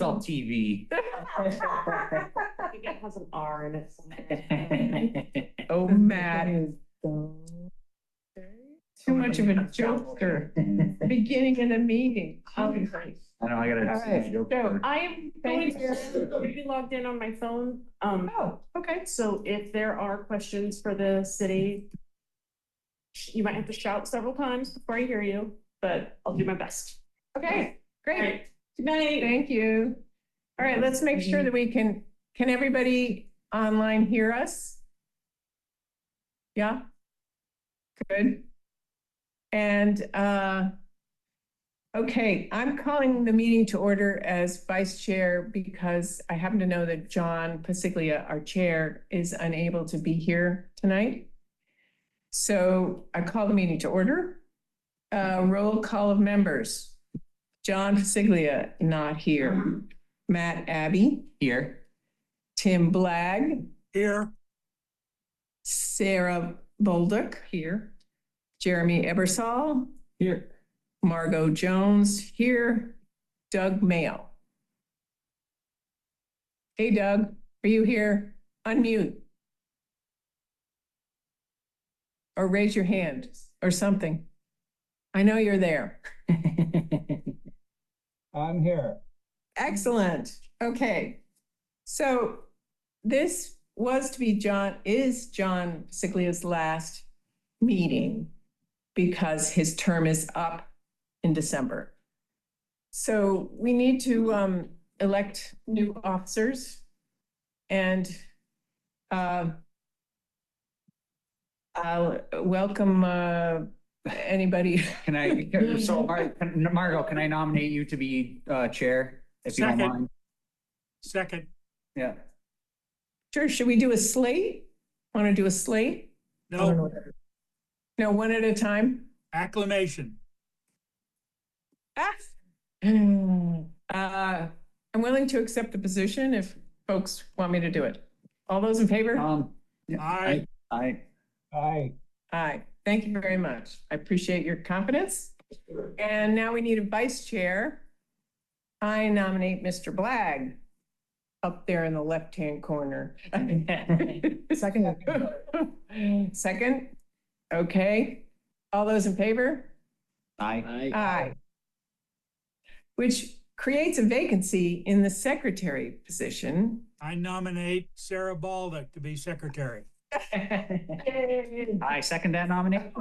all TV. It has an R in it. Oh, Matt is too much of a joker. Beginning of the meeting. I know, I gotta. All right, so I am going to be logged in on my phone. Oh, okay. So if there are questions for the city, you might have to shout several times before I hear you, but I'll do my best. Okay, great. All right. Good night. Thank you. All right, let's make sure that we can everybody online hear us? Yeah? Good. And okay, I'm calling the meeting to order as vice chair because I happen to know that John Pasiglia, our chair, is unable to be here tonight. So I call the meeting to order. Roll call of members. John Pasiglia, not here. Matt Abbey. Here. Tim Blagg. Here. Sarah Bolduc. Here. Jeremy Ebersol. Here. Margot Jones. Here. Doug Mayo. Hey, Doug, are you here? Unmute. Or raise your hand or something. I know you're there. I'm here. Excellent. Okay. So this was to be is John Pasiglia's last meeting because his term is up in December. So we need to elect new officers, and I'll welcome anybody. Can I, so Margot, can I nominate you to be chair, if you don't mind? Second. Yeah. Sure, should we do a slate? Want to do a slate? No. No, one at a time? Acclamation. I'm willing to accept the position if folks want me to do it. All those in favor? Aye. Aye. Aye. Aye. Thank you very much. I appreciate your confidence. And now we need a vice chair. I nominate Mr. Blagg up there in the left-hand corner. Second. Second. Okay. All those in favor? Aye. Aye. Which creates a vacancy in the secretary position. I nominate Sarah Baldock to be secretary. I second that nomination.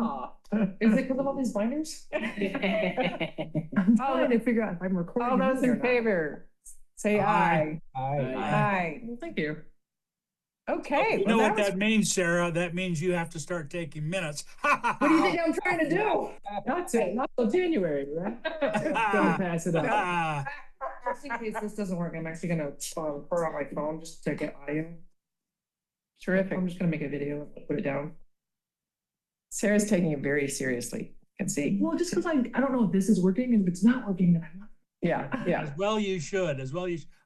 Is it because of all these binders? I'm trying to figure out if I'm recording. All those in favor, say aye. Aye. Aye. Well, thank you. Okay. You know what that means, Sarah? That means you have to start taking minutes. What do you think I'm trying to do? Not till January, right? Don't pass it up. Just in case this doesn't work, I'm actually gonna record on my phone just to get audio. Terrific. I'm just gonna make a video and put it down. Sarah's taking it very seriously. I can see. Well, just because I don't know if this is working, and if it's not working, then I'm not. Yeah. As well you should.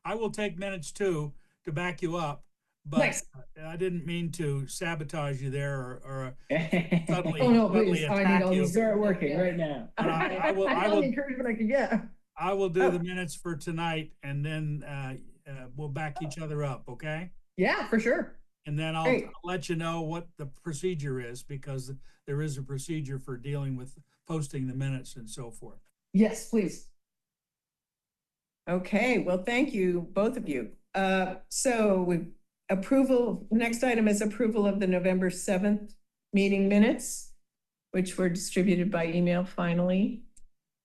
I will take minutes too to back you up. But Nice. I didn't mean to sabotage you there or suddenly, Oh no, suddenly please! I need attack all you. these. Start working right now. I will the encouragement I can get. I will do the minutes for tonight, and then we'll back each other up, okay? Yeah, for sure. And then I'll Great. let you know what the procedure is, because there is a procedure for dealing with posting the minutes and so forth. Yes, please. Okay. Well, thank you, both of you. Next item is approval of the November 7th meeting minutes, which were distributed by email finally.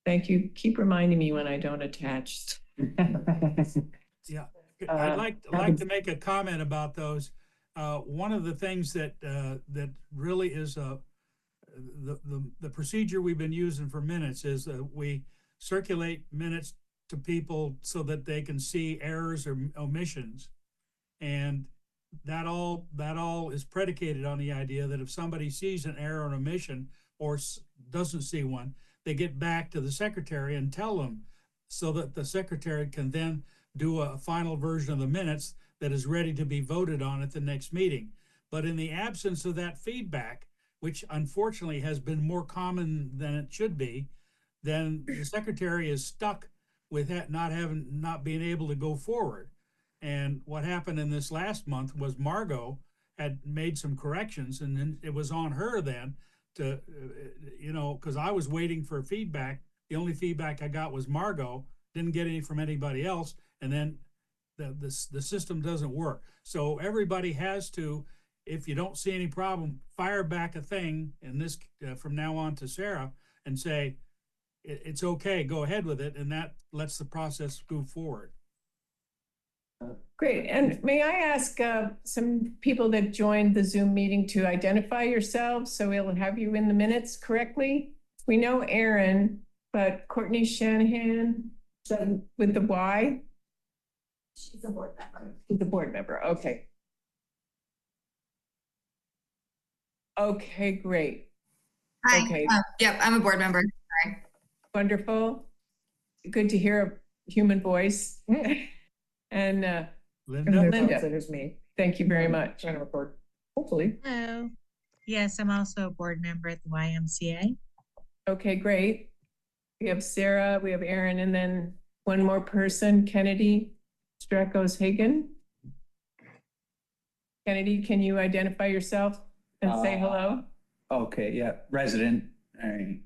Thank you. Keep reminding me when I don't attach. Yeah, I'd like to make a comment about those. One of the things that really is the procedure we've been using for minutes is we circulate minutes to people so that they can see errors or omissions, and that all is predicated on the idea that if somebody sees an error or omission or doesn't see one, they get back to the secretary and tell them, so that the secretary can then do a final version of the minutes that is ready to be voted on at the next meeting. But in the absence of that feedback, which unfortunately has been more common than it should be, then the secretary is stuck with that not being able to go forward. And what happened in this last month was Margot had made some corrections, and then it was on her then to, because I was waiting for feedback. The only feedback I got was Margot, didn't get any from anybody else, and then the system doesn't work. So everybody has to, if you don't see any problem, fire back a thing, and this from now on to Sarah, and say, it's okay, go ahead with it, and that lets the process move forward. Great. And may I ask some people that joined the Zoom meeting to identify yourselves so we'll have you in the minutes correctly? We know Aaron, but Courtney Shanahan with the Y? She's a board member. She's a board member. Okay. Okay, great. Hi. Okay. Yep, I'm a board member. Sorry. Wonderful. Good to hear a human voice. And Linda? Linda. There's me. Thank you very much. Trying to record. Hopefully. Hello. Yes, I'm also a board member at the YMCA. Okay, great. We have Sarah, we have Aaron, and then one more person, Kennedy Strakos Hagen. Kennedy, can you identify yourself and say hello? Okay, yeah, resident, all right.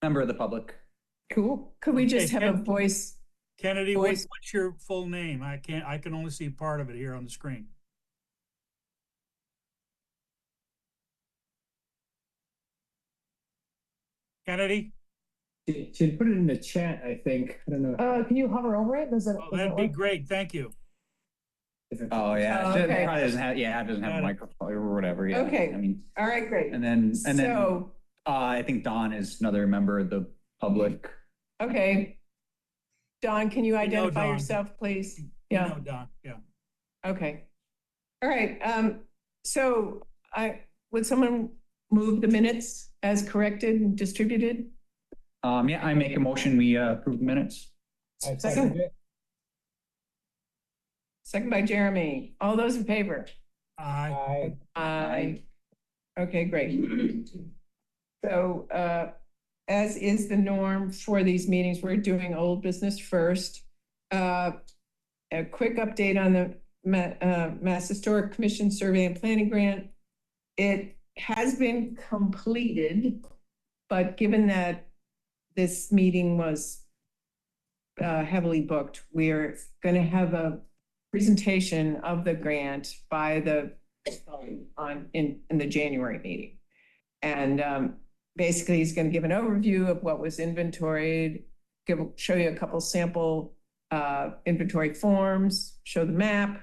Member of the public. Cool. Could we just have a Ken- voice? Kennedy, Voice. what's your full name? I can only see part of it here on the screen. Kennedy? Should put it in the chat, I think. I don't know. Can you hover over it? Does it? Oh, that'd be great, thank you. Oh, yeah, Oh, it okay. probably doesn't have, it doesn't have Got a it. microphone or whatever, yeah. Okay. I mean, All right, great. and then, So, I think Don is another member of the public. okay. Don, can you know identify Don. yourself, please? You Yeah. know, Don, yeah. Okay. All right, so would someone move the minutes as corrected and distributed? Yeah, I make a motion, we approve the minutes. I Second. it. Second by Jeremy. All those in favor? Aye. Aye. Okay, great. So, as is the norm for these meetings, we're doing old business first. A quick update on the Mass Historic Commission Survey and Planning Grant. It has been completed, but given that this meeting was heavily booked, we're going to have a presentation of the grant by the in the January meeting. And basically, he's going to give an overview of what was inventoried, show you a couple sample inventory forms, show the map,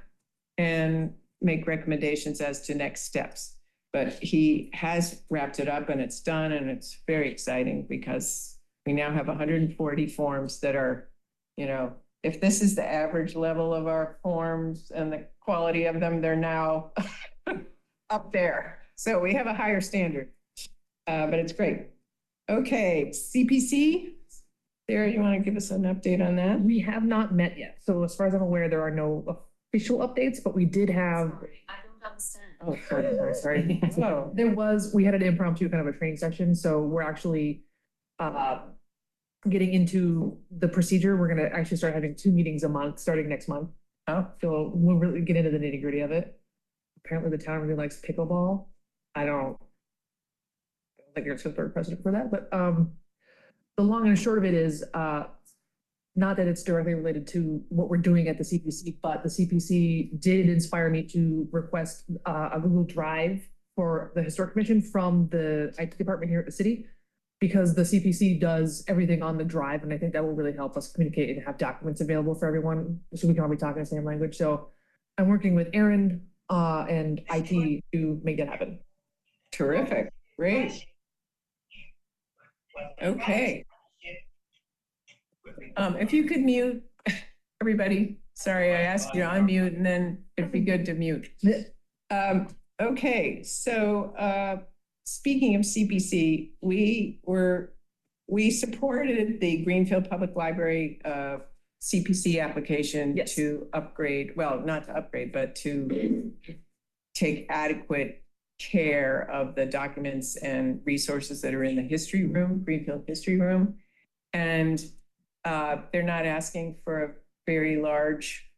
and make recommendations as to next steps. But he has wrapped it up and it's done, and it's very exciting because we now have 140 forms that are, if this is the average level of our forms and the quality of them, they're now up there. So we have a higher standard, but it's great. Okay, CPC. Sarah, you want to give us an update on that? We have not met yet. So as far as I'm aware, there are no official updates, but we did have. I don't understand. Oh, sorry. Oh. We had an impromptu kind of a training session, so we're actually getting into the procedure. We're gonna actually start having 2 meetings a month, starting next month. So we'll really get into the nitty gritty of it. Apparently the town really likes pickleball. I don't think there's a third precedent for that, but the long and short of it is not that it's directly related to what we're doing at the CPC, but the CPC did inspire me to request a Google Drive for the Historic Commission from the IT department here at the city, because the CPC does everything on the drive, and I think that will really help us communicate and have documents available for everyone, so we can all be talking the same language. So I'm working with Aaron and IT to make that happen. Terrific. Great. Okay. If you could mute everybody. Sorry, I asked you to unmute, and then it'd be good to mute. Okay, so speaking of CPC, we supported the Greenfield Public Library CPC application Yes. to upgrade, well, not to upgrade, but to take adequate care of the documents and resources that are in the history room, Greenfield History Room. And they're not asking for a very large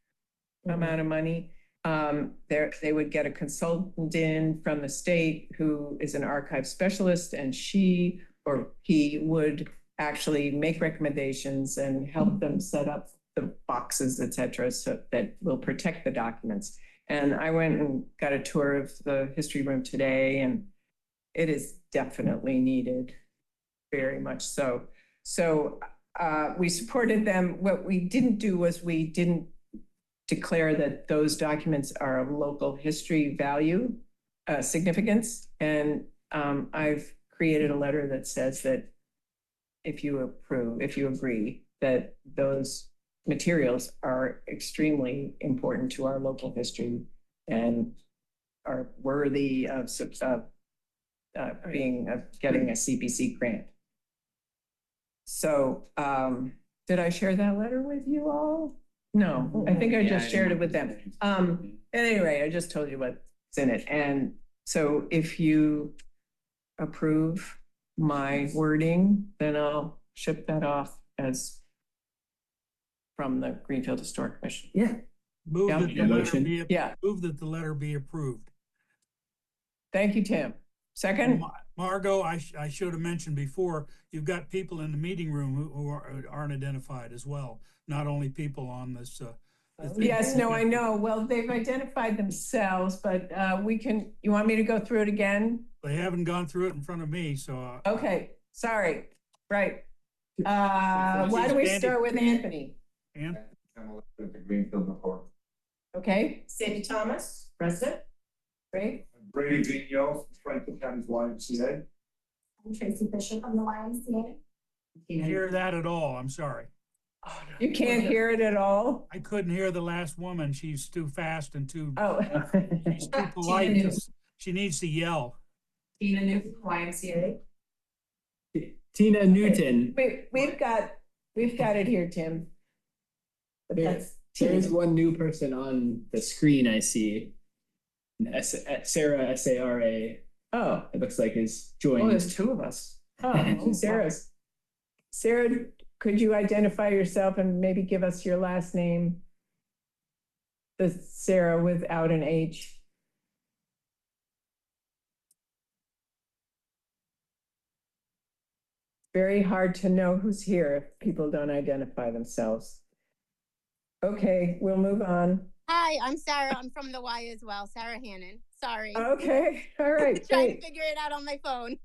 amount of money. They would get a consultant in from the state who is an archive specialist, and she or he would actually make recommendations and help them set up the boxes, et cetera, so that will protect the documents. And I went and got a tour of the history room today, and it is definitely needed, very much so. So we supported them. What we didn't do was we didn't declare that those documents are of local history value, significance. And I've created a letter that says that if you agree that those materials are extremely important to our local history and are worthy of getting a CPC grant. So did I share that letter with you all? No, I think I just shared it with them. At any rate, I just told you what's in it. And so if you approve my wording, then I'll ship that off as from the Greenfield Historic Commission. Yeah. Move Yeah. that the letter be, Yeah. move that the letter be approved. Thank you, Tim. Second? Margot, I should have mentioned before, you've got people in the meeting room who aren't identified as well, not only people on this. Yes, no, I know. Well, they've identified themselves, but you want me to go through it again? They haven't gone through it in front of me, so. Okay, sorry, right. Why don't we start with Anthony? And Greenfield before. Okay, Sandy Thomas, president. Great. Brady Vigneault, Franklin County's YMCA. I'm Tracy Bishop from the YMCA. can't hear that at all, I'm sorry. You can't hear it at all? I couldn't hear the last woman, she's too fast and too, Oh. she's too polite. She needs to yell. Tina Newton, YMCA. Tina Newton. We've got it here, Tim. But that's There's Tina. one new person on the screen I see. Sarah, S-A-R-A, Oh, it looks like is Oh, joined. there's two of us. oh, Sarah, could you identify yourself and maybe give us your last name? The Sarah without an H. Very hard to know who's here if people don't identify themselves. Okay, we'll move on. Hi, I'm Sarah. I'm from the Y as well. Sarah Hannon. Sorry. Okay, all right, Trying great. to figure it out on my phone.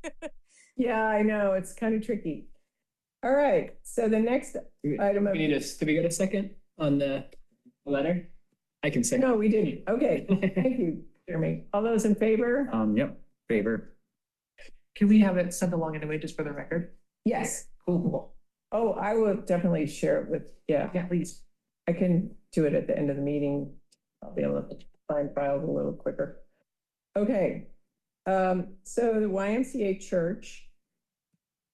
Yeah, I know, it's kind of tricky. All right, so the next item of, Did we get a second on the letter? I can second. no, we didn't. Okay, thank you, Jeremy. All those in favor? Yep, favor. Can we have it sent along anyway, just for the record? Yes. Cool. Oh, I will definitely share it with, yeah, Yeah, please. I can do it at the end of the meeting. I'll be able to find files a little quicker. Okay, so the YMCA Church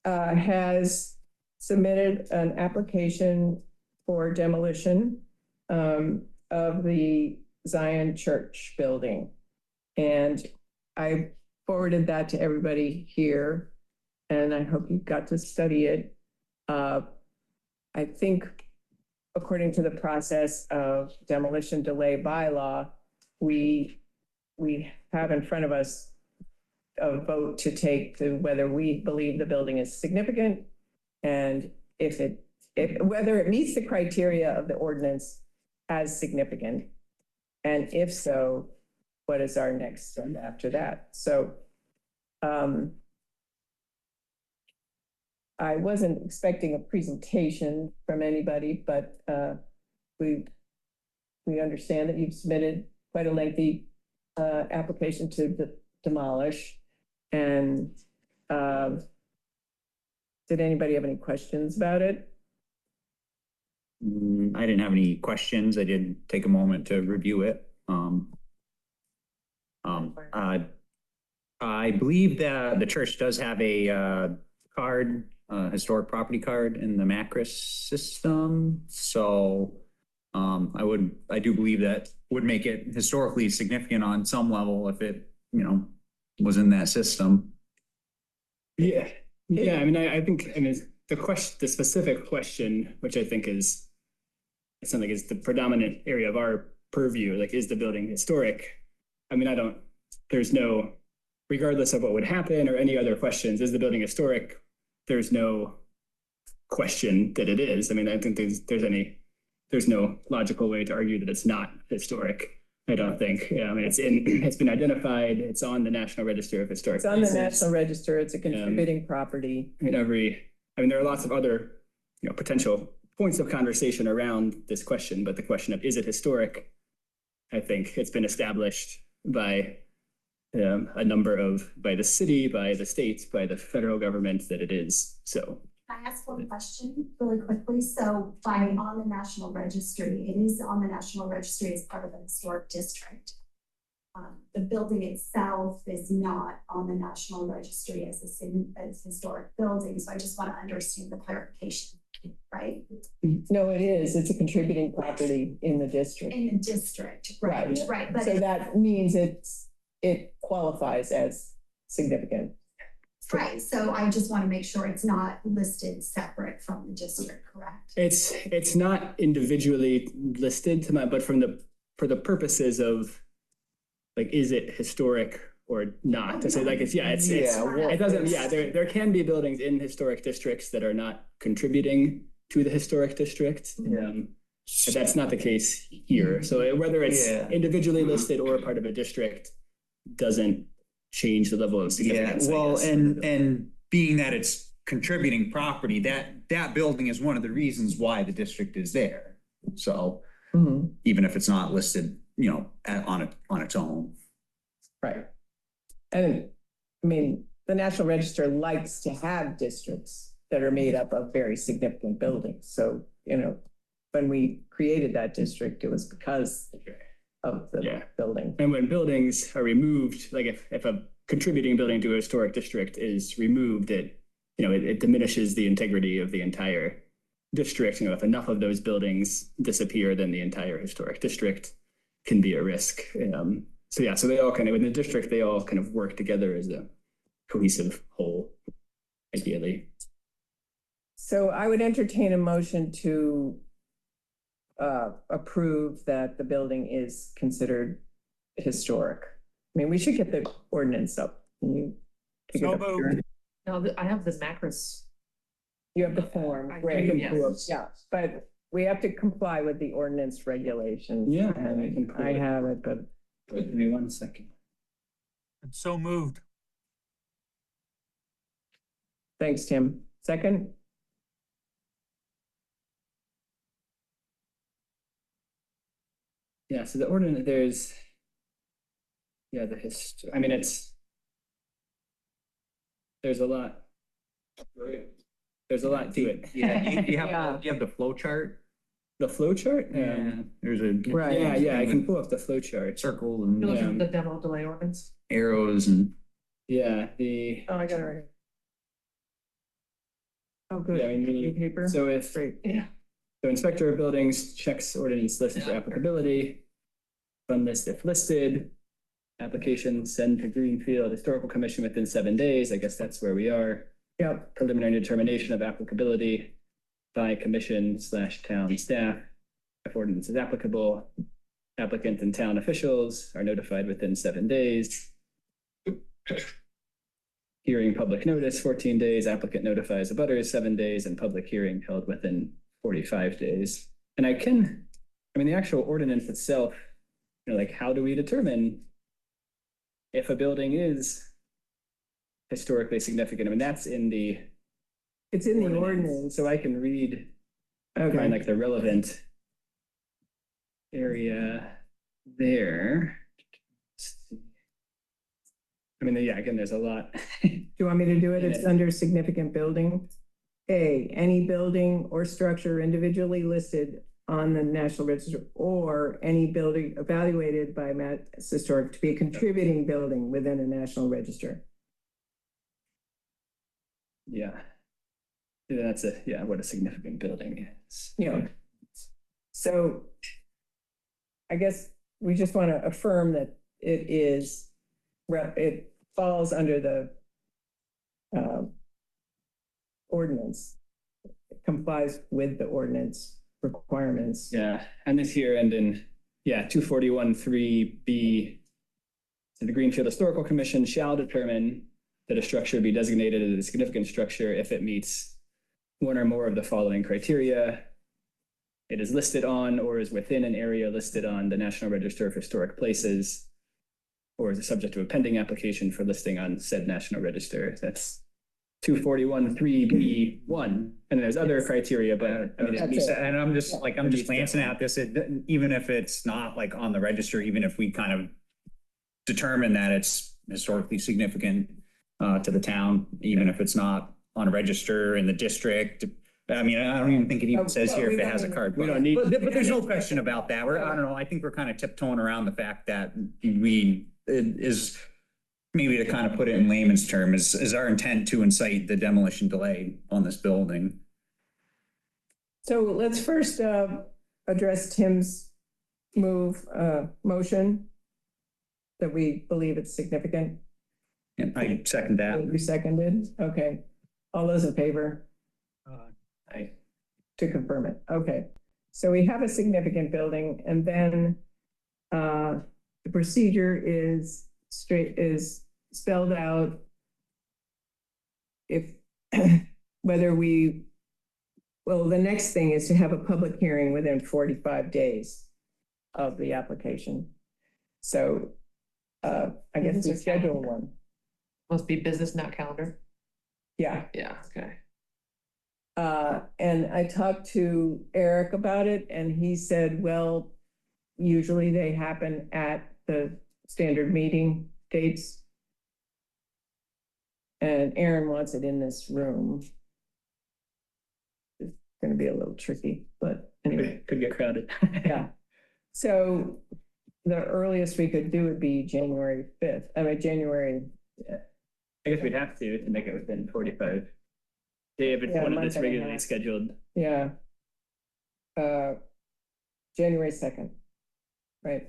has submitted an application for demolition of the Zion Church building. And I forwarded that to everybody here, and I hope you got to study it. I think according to the process of demolition delay bylaw, we have in front of us a vote to take to whether we believe the building is significant and whether it meets the criteria of the ordinance as significant. And if so, what is our next step after that? So I wasn't expecting a presentation from anybody, but we understand that you've submitted quite a lengthy application to demolish. And did anybody have any questions about it? I didn't have any questions. I did take a moment to review it. I believe that the church does have a card, historic property card in the Macris system. So I do believe that would make it historically significant on some level if it, was in that system. Yeah. Yeah, I mean, I think, the specific question, which I think is something is the predominant area of our purview, like, is the building historic? I mean, there's no, regardless of what would happen or any other questions, is the building historic? There's no question that it is. I mean, I think there's no logical way to argue that it's not historic. I don't think. Yeah, I mean, it's been identified. It's on the National Register of Historic It's on the Places. National Register. It's a contributing property. I mean, there are lots of other, potential points of conversation around this question, but the question of, is it historic? I think it's been established by by the city, by the states, by the federal government that it is. So. Can I ask one question really quickly? So on the National Registry, it is on the National Registry as part of an historic district. The building itself is not on the National Registry as a historic building. So I just want to understand the clarification, right? No, it is. It's a contributing property in the district. In the district, right, right. But So that means it qualifies as significant. right, so I just want to make sure it's not listed separate from the district, correct? It's not individually listed but for the purposes of, like, is it historic or not? To say, like, it doesn't, there can be buildings in historic districts that are not contributing to the historic district. But that's not the case here. So whether it's individually listed or part of a district doesn't change the level of significance. Well, and being that it's contributing property, that building is one of the reasons why the district is there. So even if it's not listed, on its own. Right. And I mean, the National Register likes to have districts that are made up of very significant buildings. So, when we created that district, it was because of the building. And when buildings are removed, like if a contributing building to a historic district is removed, it diminishes the integrity of the entire district. If enough of those buildings disappear, then the entire historic district can be a risk. So they all in the district, they all kind of work together as a cohesive whole, ideally. So I would entertain a motion to approve that the building is considered historic. I mean, we should get the ordinance up. Can you pick it So up? moved. No, I have the macros. You have the form, I right? do, yes. Yeah, but we have to comply with the ordinance regulations. Yeah, and I have it, but Give me 1 second. And so moved. thanks, Tim. Second? Yeah, so the ordinance, there's, I mean, there's a lot. There's a lot to it. Yeah, you Yeah. have the flow chart. The flow chart? There's a Right. Yeah, I can pull up the flow chart. circle and Those are the demo delay ordinance. arrows and Yeah, Oh, I got it right here. Oh, good. Yeah, I mean, New paper? so if Great. Yeah. So inspector of buildings checks ordinance list for applicability. Fund list if listed. Application send to Greenfield Historical Commission within 7 days. I guess that's where we are. Yep. Preliminary determination of applicability by commission/town staff. If ordinance is applicable, applicant and town officials are notified within 7 days. Hearing public notice, 14 days. Applicant notifies abutters, 7 days, and public hearing held within 45 days. And the actual ordinance itself, like, how do we determine if a building is historically significant? I mean, that's in the It's in the ordinance. So I can read, Okay. find like the relevant area there. I mean, yeah, again, there's a lot. Do you want me to do it? It's under significant building. A, any building or structure individually listed on the National Register or any building evaluated by Mass Historic to be a contributing building within a National Register. Yeah. That's what a significant building is. Yeah. So I guess we just want to affirm that it falls under the ordinance. complies with the ordinance requirements. Yeah, and this here and in, 241(3)(b), so the Greenfield Historical Commission shall determine that a structure be designated as a significant structure if it meets one or more of the following criteria. It is listed on or is within an area listed on the National Register of Historic Places, or is subject to a pending application for listing on said National Register. That's 241(3)(b)(1). And there's other criteria, but I mean, That's it. And I'm just glancing at this, even if it's not like on the register, even if we kind of determine that it's historically significant to the town, even if it's not on a register in the district. I mean, I don't even think it even says here if it has a card. We don't need- But there's no question about that. I don't know. I think we're kind of tiptoeing around the fact that it is maybe to kind of put it in layman's terms, is our intent to incite the demolition delay on this building. So let's first address Tim's motion that we believe it's significant. And I second that. You seconded? Okay. All those in favor? Aye. To confirm it. Okay. So we have a significant building, and then the procedure is spelled out if whether the next thing is to have a public hearing within 45 days of the application. So I guess we schedule one. Must be business, not calendar. Yeah. Yeah, okay. And I talked to Eric about it, and he said, well, usually they happen at the standard meeting dates. And Aaron wants it in this room. It's gonna be a little tricky, but anyway. Could get crowded. Yeah. So the earliest we could do would be January 5th. January. I guess we'd have to make it within 45. David Yeah, wanted this month and a regularly half. scheduled. Yeah. January 2nd. Right.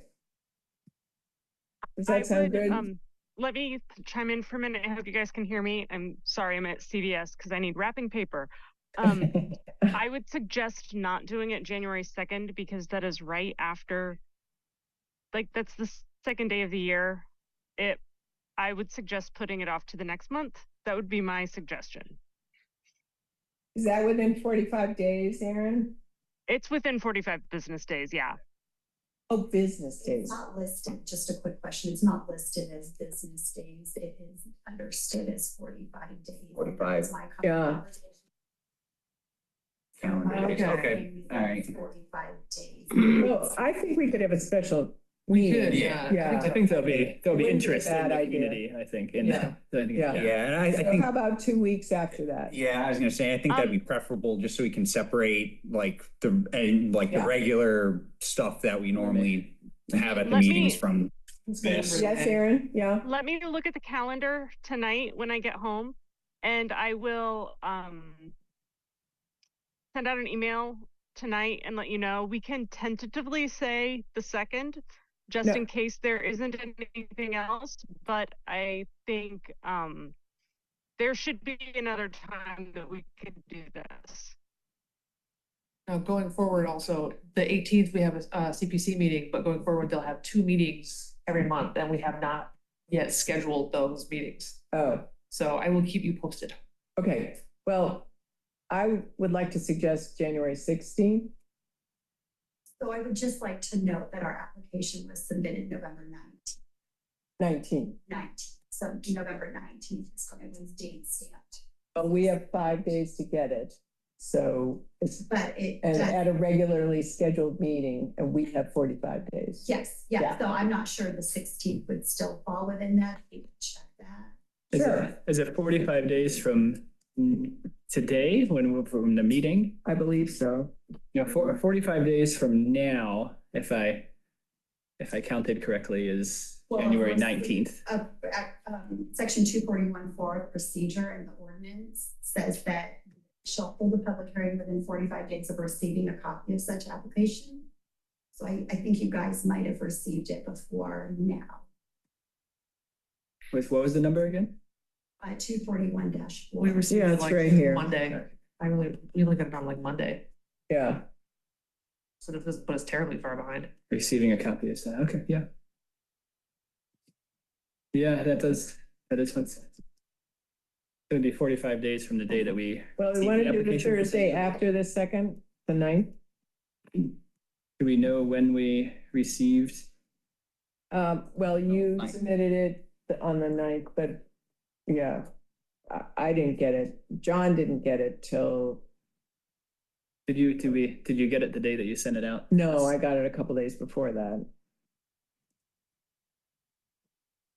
Does that sound good? Let me chime in for a minute. I hope you guys can hear me. I'm sorry, I'm at CVS because I need wrapping paper. I would suggest not doing it January 2nd because that is right after, that's the second day of the year. I would suggest putting it off to the next month. That would be my suggestion. Is that within 45 days, Aaron? It's within 45 business days, yeah. Oh, business It's days. not listed, just a quick question, it's not listed as business days, it is understood as 45 days. 45. That's my Yeah. Calendar days. Okay, all right. 45 days. Well, I think we could have a special We meeting. could, yeah. Yeah. I think there'll be Wouldn't be a interest in bad the idea. community, I think, in Yeah. that. So I think, Yeah. Yeah, and I So think, how about 2 weeks after that? yeah, I was gonna say, I think that'd be preferable just so we can separate the regular stuff that we normally have at the Let me- meetings from this. Yes, Aaron? Yeah. Let me look at the calendar tonight when I get home, and I will send out an email tonight and let you know. We can tentatively say the 2nd, just No. in case there isn't anything else, but I think there should be another time that we could do this. Now, going forward, also, the 18th, we have a CPC meeting, but going forward, they'll have 2 meetings every month, and we have not yet scheduled those meetings. Oh, So I will keep you posted. okay. Well, I would like to suggest January 16th. So I would just like to note that our application was submitted November 19th. 19th. So November 19th is when it was date stamped. But we have 5 days to get it. So it's, But it, and at a regularly scheduled meeting, and we have 45 days. yes, Yeah. yeah, so I'm not sure the 16th would still fall within that, we could check that. Sure. Is it 45 days from today from the meeting? I believe so. 45 days from now, if I counted correctly, is Well, January let's see. 19th. Section 241(4) procedure and the ordinance says that shall hold a public hearing within 45 days of receiving a copy of such application. So I think you guys might have received it before now. What was the number again? 241-4. We received Yeah, it it's like right here. Monday. we only got it on like Monday, Yeah, so this doesn't put us terribly far behind. receiving a copy is that, okay, yeah. Yeah, that is what's. It'd be 45 days from the day that we. Well, we receive want to do the application. Thursday after the second, the 9th. Do we know when we received? Well, you Ninth. submitted it on the 9th, but yeah, I didn't get it. John didn't get it till, Did you get it the day that you sent it out? no, I got it a couple days before that.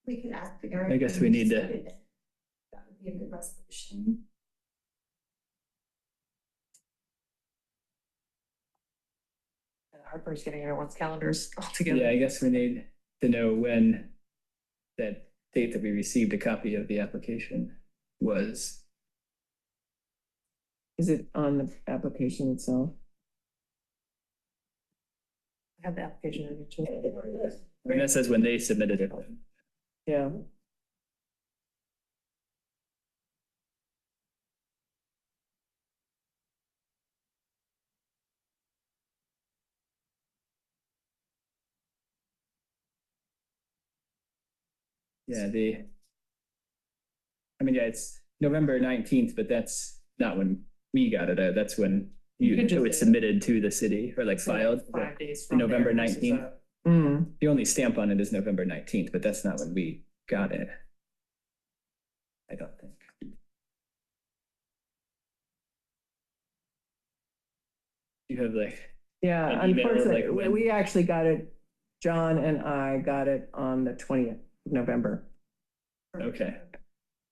We could ask Eric. I guess when we he need to- submitted it. That would be a good resolution. The hard part is getting everyone's calendars all together. Yeah, I guess we need to know when that date that we received a copy of the application was. Is it on the application itself? I have the application in too. I mean, that says when they submitted it. Yeah. Yeah, I mean, yeah, it's November 19th, but that's not when we got it. That's when You could it just was say- submitted to the city or like filed. 5 days The from November there versus, 19th. Mm. The only stamp on it is November 19th, but that's not when we got it. I don't think. You have like, Yeah, An email, unfortunately, like, when- we actually got it, John and I got it on the 20th of November. okay,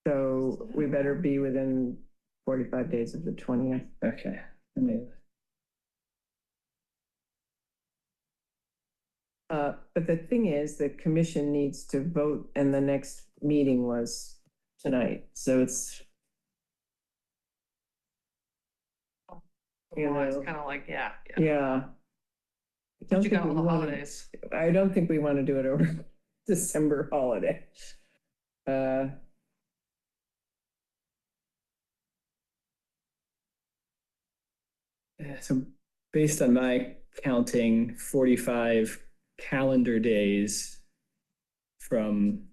So we better be within 45 days of the 20th. okay. Let me- But the thing is, the commission needs to vote and the next meeting was tonight, so it's. You well, it's know, kind of like, yeah. yeah. I don't You got think all we the wanna- holidays. I don't think we want to do it over December holiday. Yeah, so based on my counting, 45 calendar days from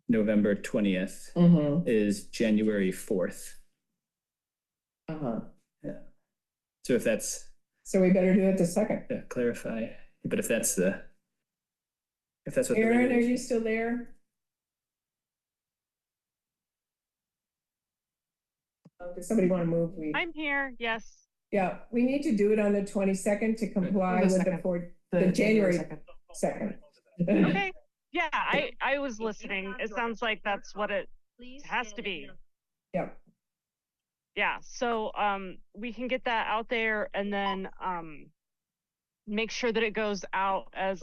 November 20th Mm-hmm. is January 4th. Uh-huh. So if that's, So we better do it the second. yeah, clarify, but if that's what. the Aaron, are regulation- you still there? Does somebody want to move? I'm here, yes. Yeah, we need to do it on the 22nd to comply The with the second. the January 2nd. 2nd. Okay, yeah, I was listening. It sounds like that's what it has to be. Yeah, Yeah, so we can get that out there and then make sure that it goes out as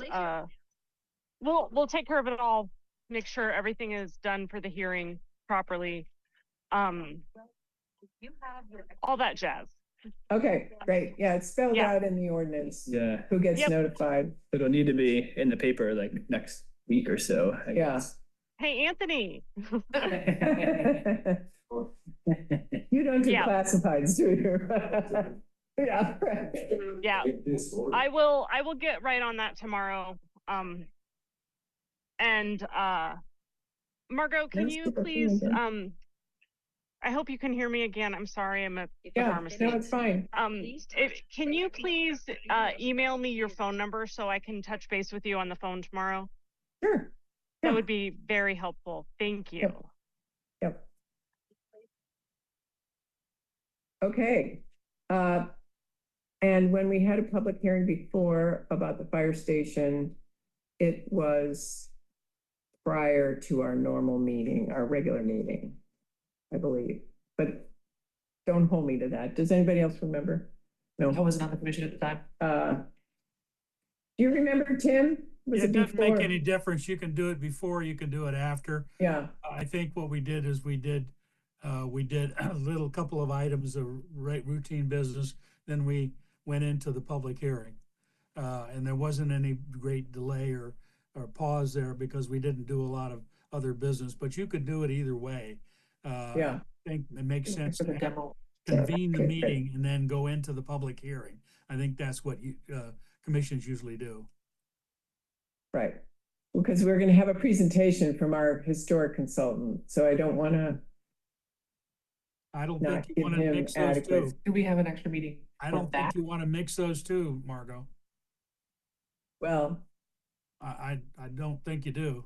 we'll take care of it all, make sure everything is done for the hearing properly. All that jazz. okay, great. Yeah, it's spelled Yeah. out in the ordinance. Yeah, Who gets Yep. notified? it'll need to be in the paper like next week or so. I Yeah. guess. Hey, Anthony. You don't do Yeah. classifieds, do you? Yeah. Yeah, I will get right on that tomorrow. And Margot, can Nice you to hear from you please again. I hope you can hear me again. I'm sorry, I'm at the Yeah, pharmacy. no, it's fine. Can you please email me your phone number so I can touch base with you on the phone tomorrow? Sure. That Yeah. would be very helpful. Thank you. Yep. Yep. Okay. And when we had a public hearing before about the fire station, it was prior to our normal meeting, our regular meeting, I believe. But don't hold me to that. Does anybody else remember? I No. wasn't on the commission at the time. Do you remember, Tim? Was It doesn't make before? any difference. You can do it before, you can do it after. Yeah, I think what we did is we did a little couple of items of routine business, then we went into the public hearing. And there wasn't any great delay or pause there because we didn't do a lot of other business, but you could do it either way. yeah. I think it makes sense. For the demo. convene the Okay, meeting and then go into the public hearing. I think that's what you, commissions usually do. Right. Because we're gonna have a presentation from our historic consultant, so I don't wanna I don't not think you give want to him mix those adequate. two. Do we have an extra meeting? I for don't that? think you want to mix those two, Margot. Well, I don't think you do.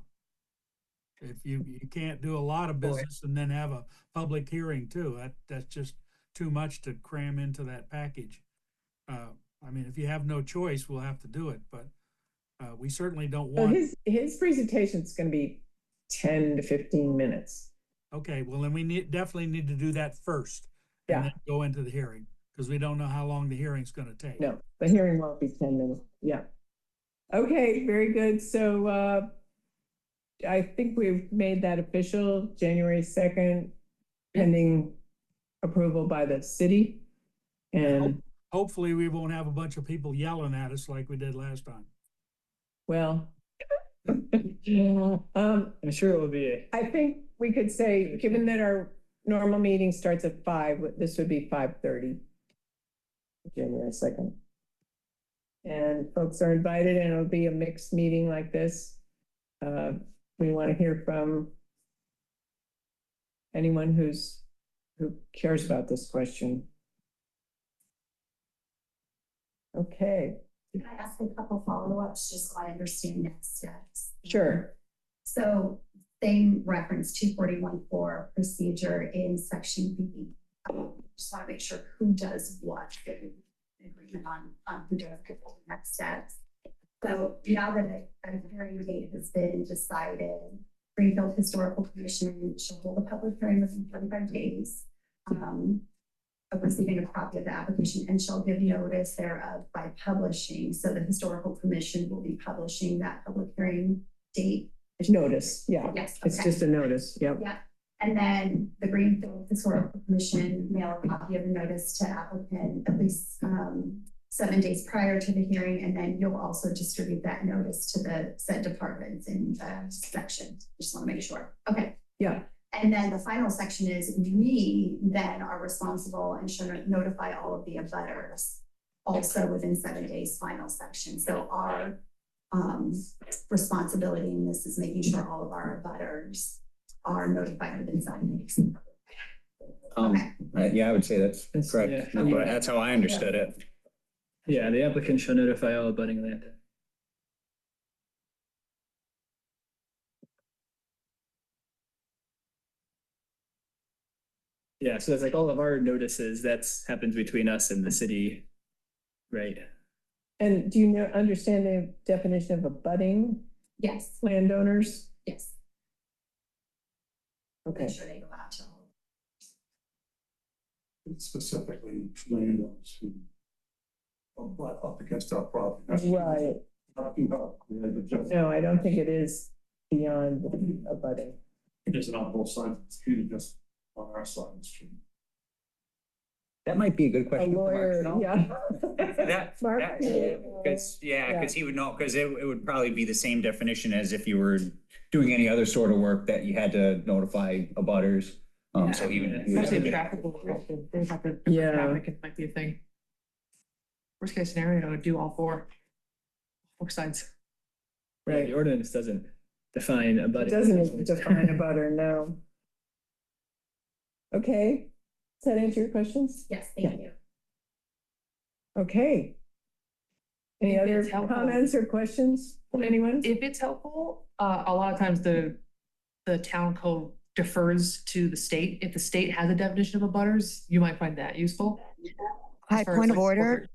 If you can't do a lot of business and then have a public hearing too, that's just too much to cram into that package. I mean, if you have no choice, we'll have to do it, but we certainly don't so want. his presentation's gonna be 10 to 15 minutes. Okay, well, then we definitely need to do that first. Yeah. And then go into the hearing, because we don't know how long the hearing's gonna take. No, the hearing won't be 10 minutes. Yeah. Okay, very good. So, I think we've made that official, January 2nd, pending approval by the city. And, Hopefully, we won't have a bunch of people yelling at us like we did last time. well, I'm sure it will be. I think we could say, given that our normal meeting starts at 5, this would be 5:30. January 2nd. And folks are invited, and it'll be a mixed meeting like this. We want to hear from anyone who cares about this question. Okay, Can I ask a couple follow-ups, just so I understand next steps? sure. So same reference 241.4 procedure in section B. Just want to make sure who does what, agreement on who does the next steps. So now that a hearing date has been decided, Greenfield Historical Commission shall hold a public hearing within 45 days of receiving a copy of the application and shall give notice thereof by publishing. So the Historical Commission will be publishing that public hearing date. Notice, yeah. Yes. It's Okay. just a notice, yep. Yeah, and then the Greenfield Historical Commission mail a copy of the notice to applicant at least 7 days prior to the hearing, and then you'll also distribute that notice to the said departments in the section. Just want to make sure. Okay. Yeah. And then the final section is we then are responsible and should notify all of the abutters also within 7 days, final section. So our responsibility in this is making sure all of our abutters are notified within 7 days. Yeah, I would say that's correct. Yeah. That's how I understood it. Yeah, the applicant shall notify all abutting land. Yeah, so that's like all of our notices, that's happens between us and the city, right? And do you understand the definition of abutting Yes, landowners? yes. Okay. Make sure they go out to all. Specifically, landowners who are up against our property. Right. Talking about, No, I don't think it is beyond abutting. It's on both sides of the street, just on our side of the street. That might be a good A question. for Mark, lawyer, no? yeah. Mark? Because he would know, because it would probably be the same definition as if you were doing any other sort of work that you had to notify abutters. So he would. Especially in traffic, there's like the Yeah. traffic, it might be a thing. Worst case scenario, I would do all four sides. Right, the ordinance doesn't define It abutting. doesn't define a butter, no. Okay, does that answer your questions? Yes, thank you. Okay. Any If other it's helpful. comments or questions from anyone? If it's helpful, a lot of times the town code defers to the state. If the state has a definition of abutters, you might find that useful. Hi, As far as, point of like, order.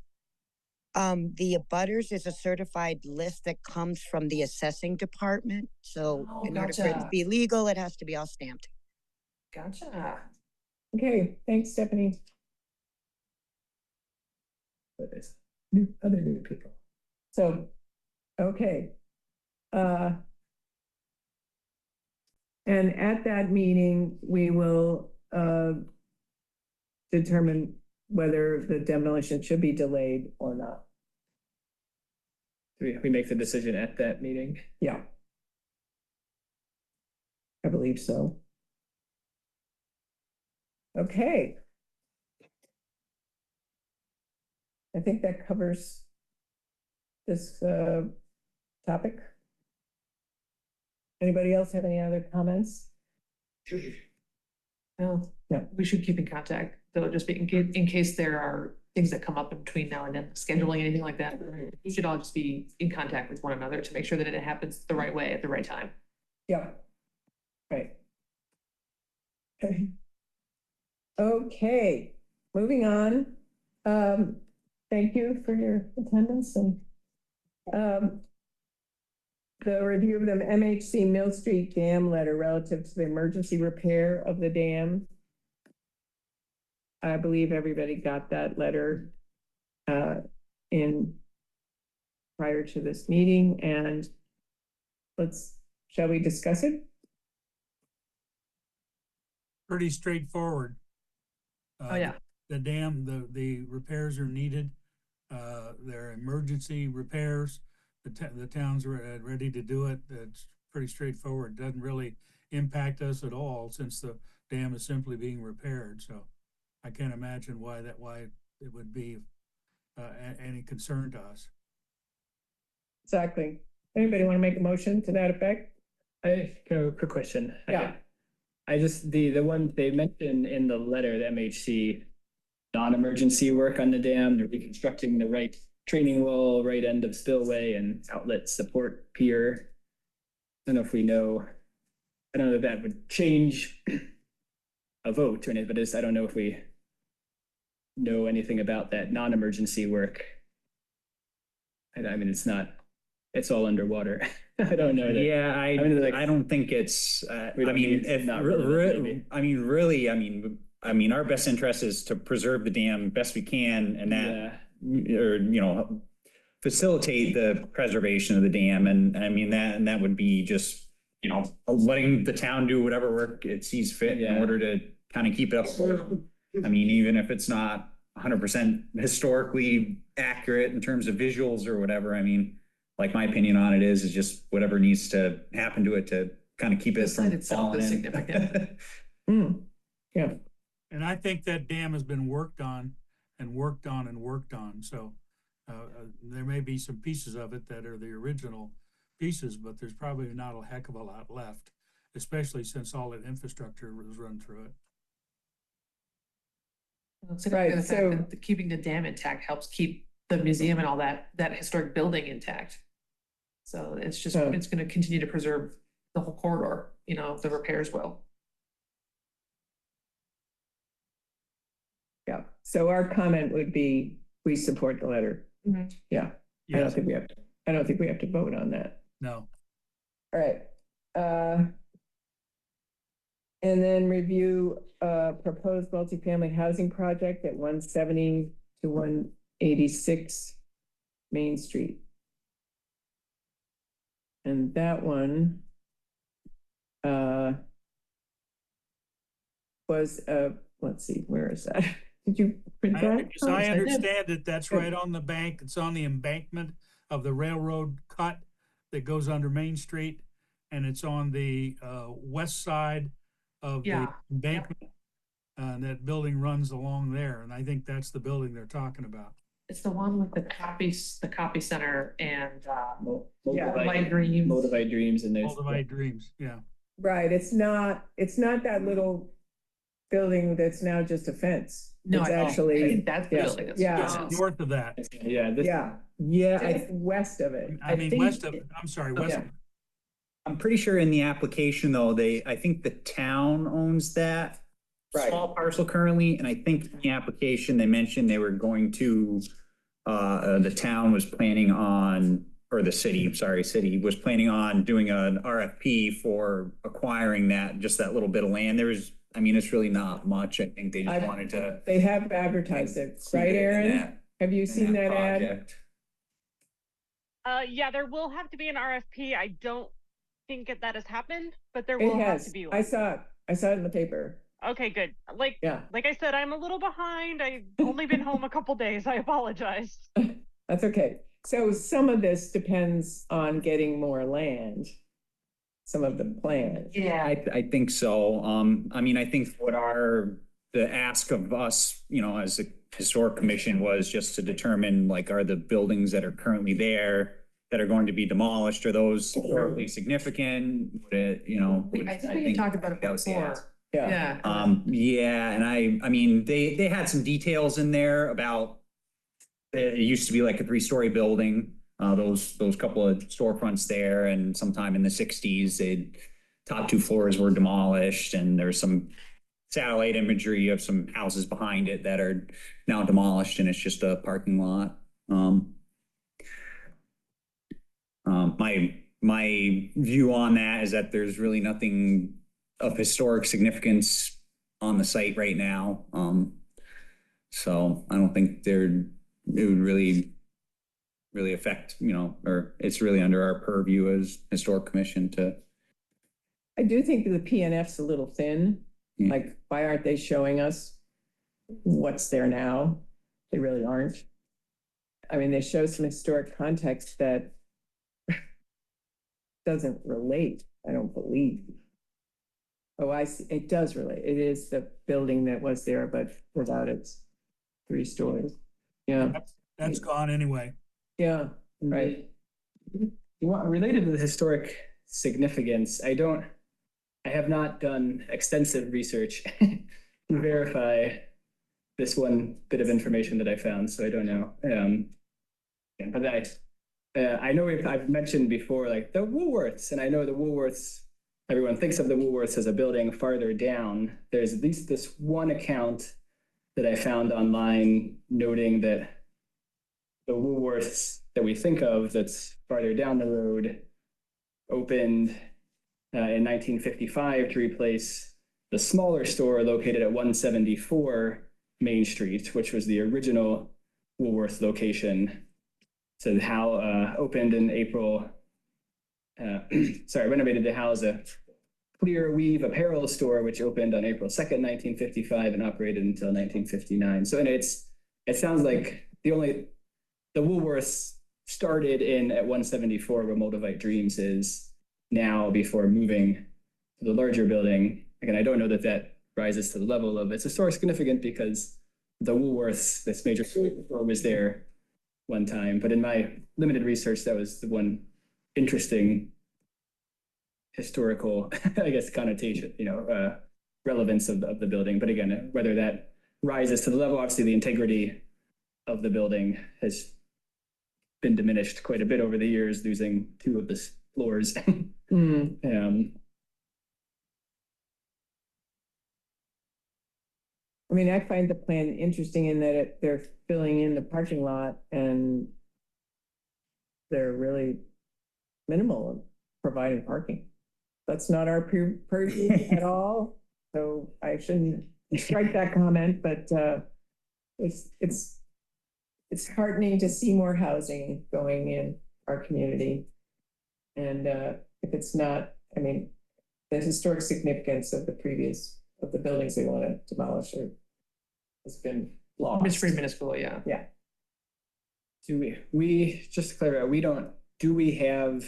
The abutters is a certified list that comes from the assessing department. So Oh, in order for it to gotcha. be legal, it has to be all stamped. Gotcha. Okay, thanks, Stephanie. But it's Other new people. So, okay. And at that meeting, we will determine whether the demolition should be delayed or not. we make the decision at that meeting. Yeah. I believe so. Okay. I think that covers this topic. Anybody else have any other comments? No, we should keep in contact, though, just be in case there are things that come up in between now and then, scheduling, anything like that. We should all just be in contact with one another to make sure that it happens the right way at the right time. Yeah. Right. Okay. Okay, moving on. Thank you for your attendance and the review of the MHC Mill Street Dam letter relative to the emergency repair of the dam. I believe everybody got that letter in prior to this meeting, and shall we discuss it? Pretty straightforward. Oh, yeah. The dam, the repairs are needed. They're emergency repairs. The town's ready to do it. It's pretty straightforward. Doesn't really impact us at all since the dam is simply being repaired. So I can't imagine why it would be any concern to us. Exactly. Anybody want to make a motion to that effect? I have a quick question. Yeah. I just, the one they mentioned in the letter, the MHC non-emergency work on the dam, they're reconstructing the right training wall, right end of spillway and outlet support pier. I don't know if we know, I don't know if that would change a vote or anything, but I don't know if we know anything about that non-emergency work. I mean, it's all underwater. I don't know. Yeah, I don't think it's, our best interest is to preserve the dam best we can and that, or, facilitate the preservation of the dam. And I mean, that would be just, letting the town do whatever work it sees fit in order to kind of keep it up. I mean, even if it's not 100% historically accurate in terms of visuals or whatever, I mean, like my opinion on it is just whatever needs to happen to it to kind of keep it from falling in. Significant. Yeah. And I think that dam has been worked on and worked on and worked on. So there may be some pieces of it that are the original pieces, but there's probably not a heck of a lot left, especially since all that infrastructure was run through it. Right. The fact that keeping the dam intact helps keep the museum and all that historic building intact. So it's just, it's going to continue to preserve the whole corridor, the repairs will. Yeah. So our comment would be, we support the letter. Mm-hmm. Yeah. Yes. I don't think we have to vote on that. No. All right. And then review proposed multifamily housing project at 170 to 186 Main Street. And that one was, let's see, where is that? Did you print that? As I understand it, that's right on the bank. It's on the embankment of the railroad cut that goes under Main Street. And it's on the west side of the embankment. That building runs along there. And I think that's the building they're talking about. It's the one with the copy center and Moldavite Dreams. Moldavite Dreams and there's Moldavite Dreams, yeah. Right. It's not that little building that's now just a fence. No, it's actually that's the building. That's north of that. It's west of it. West of it. I'm sorry, west of it. I'm pretty sure in the application though, I think the town owns that small parcel currently. And I think in the application, they mentioned they were going to, the town was planning on, or the city was planning on doing an RFP for acquiring just that little bit of land. It's really not much. I think they just wanted to. They have advertised it, right, Aaron? Have you seen that ad? Yeah, there will have to be an RFP. I don't think that has happened, but there will have to be one. I saw it in the paper. Okay, good. Like I said, I'm a little behind. I've only been home a couple days. I apologize. That's okay. So some of this depends on getting more land. Some of the plans. Yeah. I think so. I think the ask of us, as a historic commission was just to determine, like, are the buildings that are currently there that are going to be demolished, are those historically significant? Would it, you know? I think we talked about it that was the before. ask. Yeah. Yeah, and I mean, they had some details in there about, it used to be like a 3-story building, those couple of storefronts there, and sometime in the 60s, top 2 floors were demolished, and there's some satellite imagery of some houses behind it that are now demolished, and it's just a parking lot. My view on that is that there's really nothing of historic significance on the site right now. So I don't think it would really affect, you know, or it's really under our purview as historic commission to. I do think the PNF's a little thin. Yeah. Like, why aren't they showing us what's there now? They really aren't. I mean, they show some historic context that doesn't relate, I don't believe. Oh, I see, it does relate. It is the building that was there, but without its 3 stories. Yeah, That's gone anyway. yeah, right. Related to the historic significance, I have not done extensive research to verify this one bit of information that I found, so I don't know. But I know I've mentioned before, like the Woolworths, and I know the Woolworths, everyone thinks of the Woolworths as a building farther down. There's at least this one account that I found online noting that the Woolworths that we think of that's farther down the road opened in 1955 to replace the smaller store located at 174 Main Street, which was the original Woolworth location. So Hal opened in April, renovated to house a Clear Weave apparel store, which opened on April 2nd, 1955 and operated until 1959. So, and it sounds like the Woolworths started at 174 where Moldavite Dreams is now before moving to the larger building. Again, I don't know that rises to the level of it's historic significant because the Woolworths, this major store, was there one time. But in my limited research, that was the one interesting historical, I guess, connotation, relevance of the building. But again, whether that rises to the level, obviously the integrity of the building has been diminished quite a bit over the years, losing 2 of the floors. I mean, I find the plan interesting in that they're filling in the parking lot and they're really minimal of providing parking. That's not our purview at all. So I shouldn't strike that comment, but it's heartening to see more housing going in our community. And if it's not, I mean, the historic significance of the buildings they want to demolish has been lost. It's pretty minuscule, yeah. Yeah. Do we just to clarify, do we have,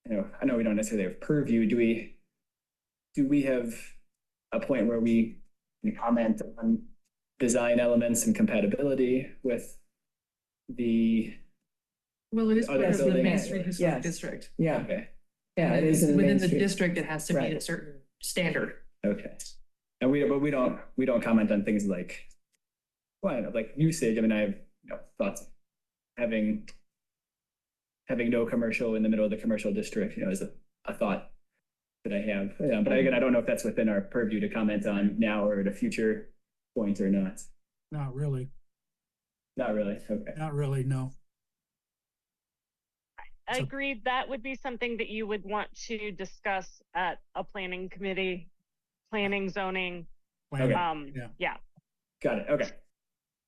I know we don't necessarily have purview. Do we have a point where we can comment on design elements and compatibility with the Well, it is part of the Main buildings? Street Historic District. Yeah. Okay. Yeah, it is in the Within Main the Street. district, it has to be Right. a certain standard. Okay. And we don't comment on things like, like usage. I mean, I have thoughts of having no commercial in the middle of the commercial district, is a thought that I have. But again, I don't know if that's within our purview to comment on now or at a future point or not. Not really. Not really. Okay. Not really, no. I agree. That would be something that you would want to discuss at a planning committee, planning, zoning. Okay. Yeah. Got it. Okay.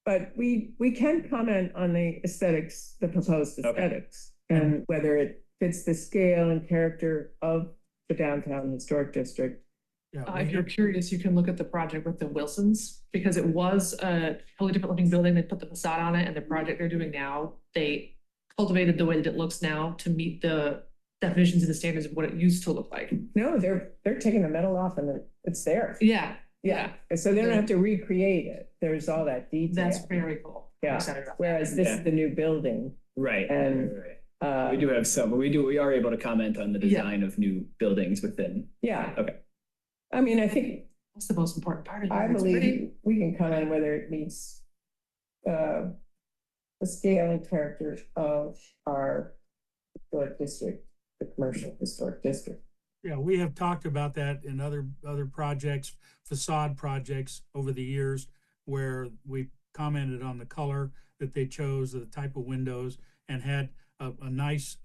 But we can comment on the aesthetics, the proposed Okay. aesthetics, and whether it fits the scale and character of the downtown historic district. Yeah, If you're curious, you can look at the project with the Wilsons, because it was a totally different looking building. They put the facade on it, and the project they're doing now, they cultivated the way that it looks now to meet the definitions and the standards of what it used to look like. No, they're taking the metal off and it's there. Yeah, Yeah, so they don't have to recreate it. There's all that detail. That's very cool. I'm Yeah, excited about that. whereas this is Yeah. the new building. Right. And, right. We do have some, but we are able to comment on the Yeah. design of new buildings within. Yeah. Okay. I mean, I think, That's the most important part of it. I It's pretty. believe we can comment whether it meets the scale and character of our historic district, the commercial historic district. Yeah, we have talked about that in other projects, facade projects over the years, where we commented on the color that they chose, the type of windows, and had a nice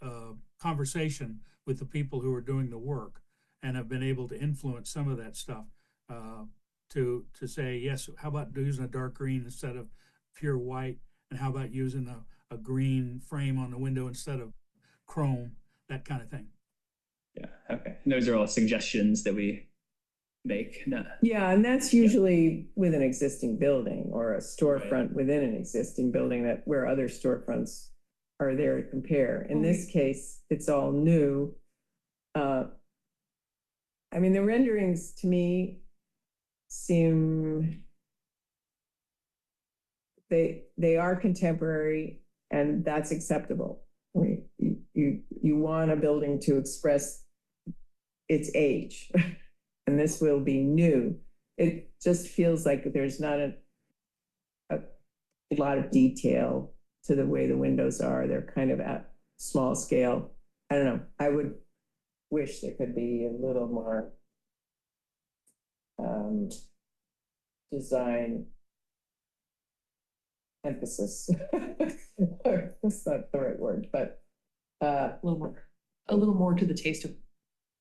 conversation with the people who are doing the work, and have been able to influence some of that stuff to say, yes, how about using a dark green instead of pure white, and how about using a green frame on the window instead of chrome, that kind of thing. Yeah. Okay. And those are all suggestions that we make. No. Yeah, and that's usually with an existing building or a storefront within an existing building that where other storefronts are there to compare. In this case, it's all new. I mean, the renderings to me seem they are contemporary, and that's acceptable. I mean, you want a building to express its age, and this will be new. It just feels like there's not a lot of detail to the way the windows are. They're kind of at small scale. I don't know. I would wish there could be a little more design emphasis. That's not the right word, but A little more to the taste of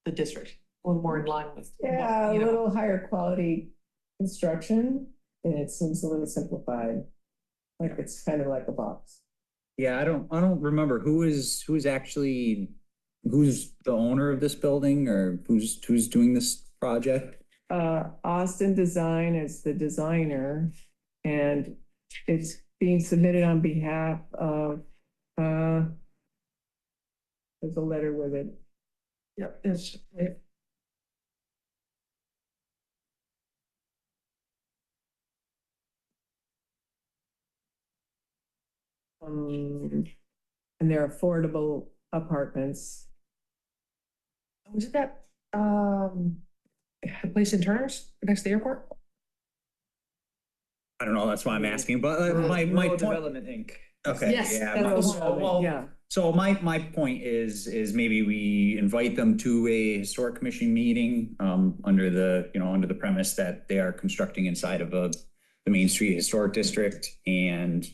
the district, a little more in line with. yeah, a you know. little higher quality construction, and it seems a little simplified. Like it's kind of like a box. Yeah, I don't remember who's the owner of this building, or who's doing this project? Austin Design is the designer, and it's being submitted on behalf of, there's a letter with it. Yep, it's, And they're affordable apartments. was it that, the place in Turner's next to the airport? I don't know, that's why I'm asking, but my Rural point. Development Inc. Okay, Yes, yeah. that's my- the one. well, Yeah. So my point is maybe we invite them to a historic commission meeting, under the premise that they are constructing inside of the Main Street Historic District, and,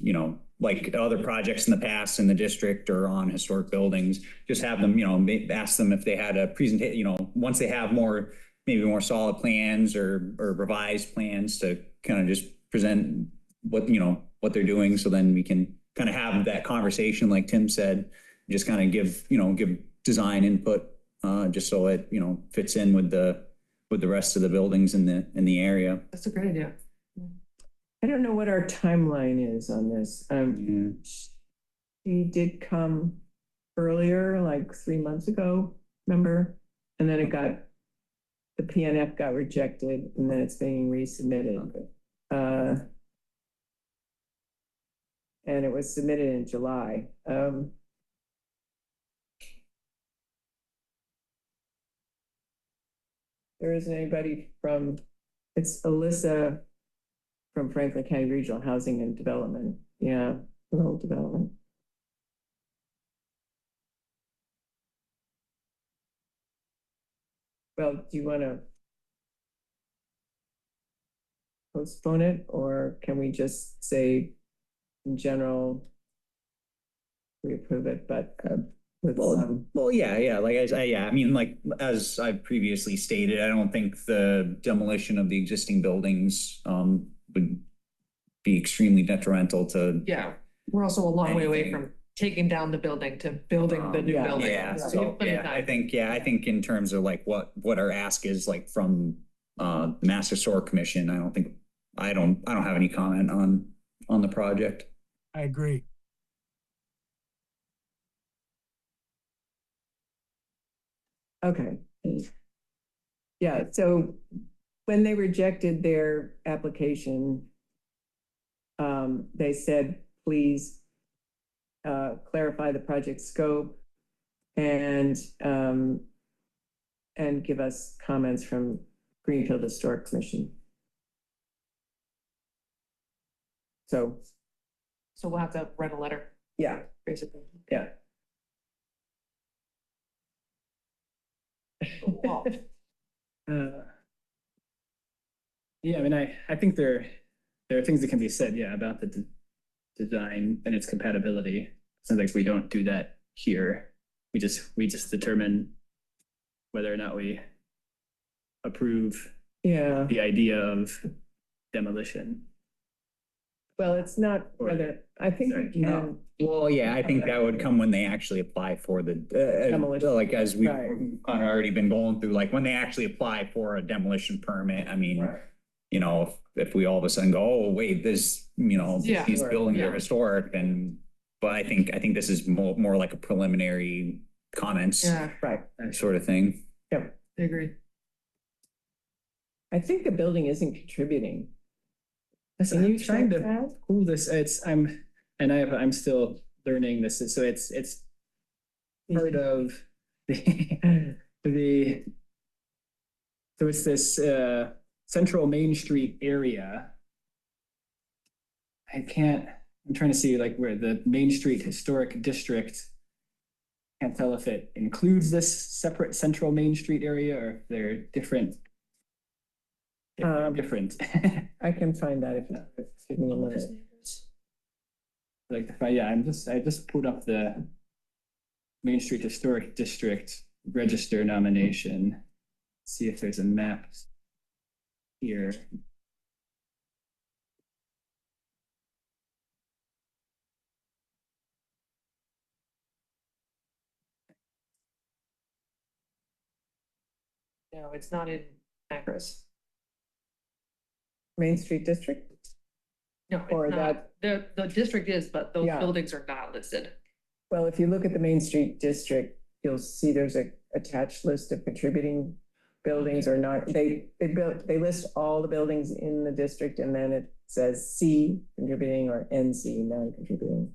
like other projects in the past in the district or on historic buildings, just have them, ask them if they had a presentation, once they have maybe more solid plans or revised plans, to kind of just present what they're doing. So then we can kind of have that conversation, like Tim said, just kind of give design input, just so it, fits in with the rest of the buildings in the area. That's a great idea. I don't know what our timeline is on this. She did come earlier, like 3 months ago, remember? And then the PNF got rejected, and then it's being resubmitted. Okay. And it was submitted in July. There isn't anybody it's Alyssa from Franklin County Regional Housing and Development. Yeah, rural development. Well, do you want to postpone it, or can we just say in general we approve it, but with Well, yeah. I mean, like, as I've previously stated, I don't think the demolition of the existing buildings would be extremely detrimental to. Yeah, we're also a long way away Anything. from taking down the building to building the new yeah. building. Yeah, So we so, have plenty of yeah, I time. think in terms of like what our ask is, like, from the Mass Historic Commission, I don't have any comment on the project. I agree. Okay. Yeah, so when they rejected their application, they said, please clarify the project scope and give us comments from Greenfield Historic Commission. So, So we'll have to write a letter, yeah, basically. yeah. Yeah, I mean, I think there are things that can be said, yeah, about the design and its compatibility. Sounds like we don't do that here. We just determine whether or not we approve the idea of demolition. Well, it's not whether, I think we can. Well, yeah, I think that would come when they actually apply for the Demolition. like as we've Right. already been going through, like when they actually apply for a demolition permit. I mean, you know, if we all of a sudden go, oh wait, this, you know, Yeah. these Sure. buildings Yeah. are historic, and but I think this is more like a preliminary comments Right. sort of thing. I agree. I think the building isn't contributing. Listen, Can you I'm trying check to that? pull this. I'm still learning this. So it's part of the so it's this central Main Street area. I'm trying to see like where the Main Street Historic District. Can't tell if it includes this separate central Main Street area or if they're different. Different. I can find that if give me a minute. Like I just pulled up the Main Street Historic District register nomination. See if there's a map here. No, it's not in Acros. Main Street District? No, Or it's not. The district is, but those Yeah. buildings are not listed. Well, if you look at the Main Street District, you'll see there's a attached list of contributing buildings or not. They list all the buildings in the district and then it says C contributing or NC non-contributing.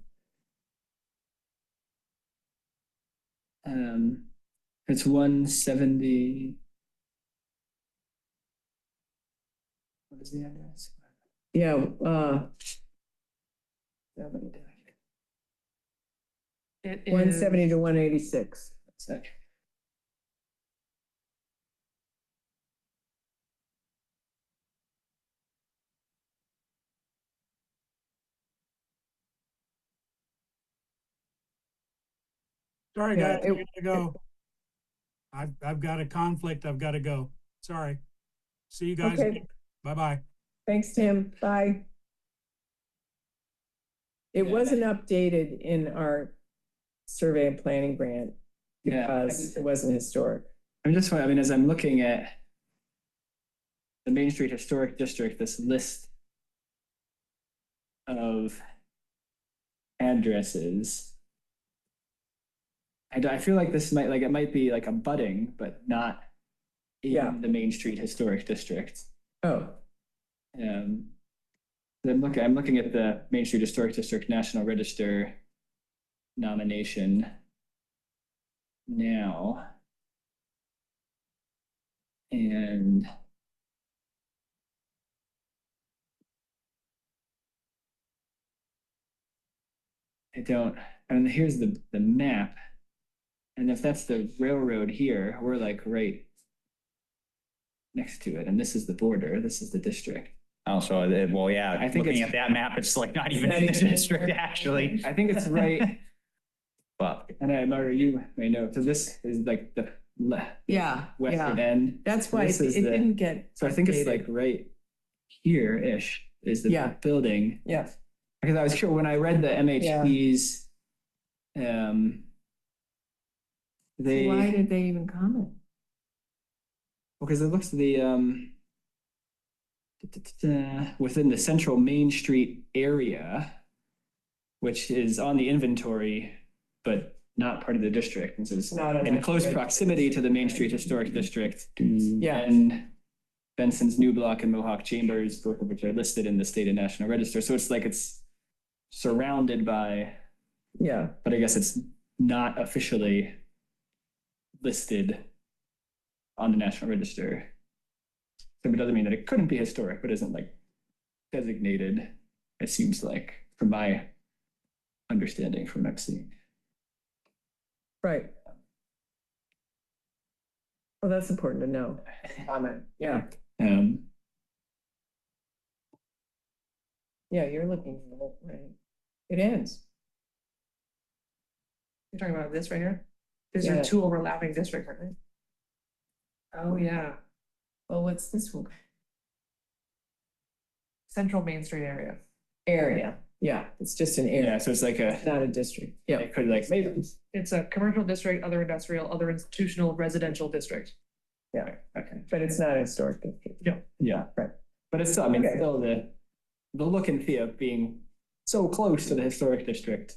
It's 170. What is the address? Yeah, It is 170 to 186. Sec. Sorry, Yeah, guys, I gotta go. I've got a conflict. I've got to go. Sorry. See you guys. Okay. Bye-bye. Thanks, Tim. Bye. It Yeah. wasn't updated in our survey and planning grant because it wasn't historic. As I'm looking at the Main Street Historic District, this list of addresses. I feel like this might be like a budding, but not in the Main Street Historic District. Oh, I'm looking at the Main Street Historic District National Register nomination now. And here's the map. And if that's the railroad here, we're like right next to it. And this is the border, this is the district. Also, well, yeah, I think looking it's- at that map, it's like not even in the district, actually. I think it's right. But And Mara, you may know, so this is like the western end. that's why This it is the- didn't get. So I think it's updated. like right here-ish is the Yeah. building. Yeah. Because I was sure when I read the MHP's, Why did they even comment? because it looks within the central Main Street area, which is on the inventory, but not part of the district. And so it's Not in close proximity to the Main Street Historic District. Yeah. And Benson's New Block and Mohawk Chambers, both of which are listed in the state and national register. So it's like it's surrounded by, Yeah, but I guess it's not officially listed on the national register. So it doesn't mean that it couldn't be historic, but isn't like designated, it seems like, from my understanding from XC. right. Well, that's important to know. Comment, yeah. Yeah, you're looking at it, right? It ends. You're talking about this right here? These Yeah. are two overlapping districts, aren't they? Oh, yeah. Well, what's this one? Central Main Street area. Area, yeah, it's just an Yeah, area, so it's like a, not a district. Yeah, it could like, maybe, It's a commercial district, other industrial, other institutional, residential district. yeah, okay, but it's not a historic district. yeah. Right. But it's still, I mean, Okay. still the look and feel of being so close to the historic district.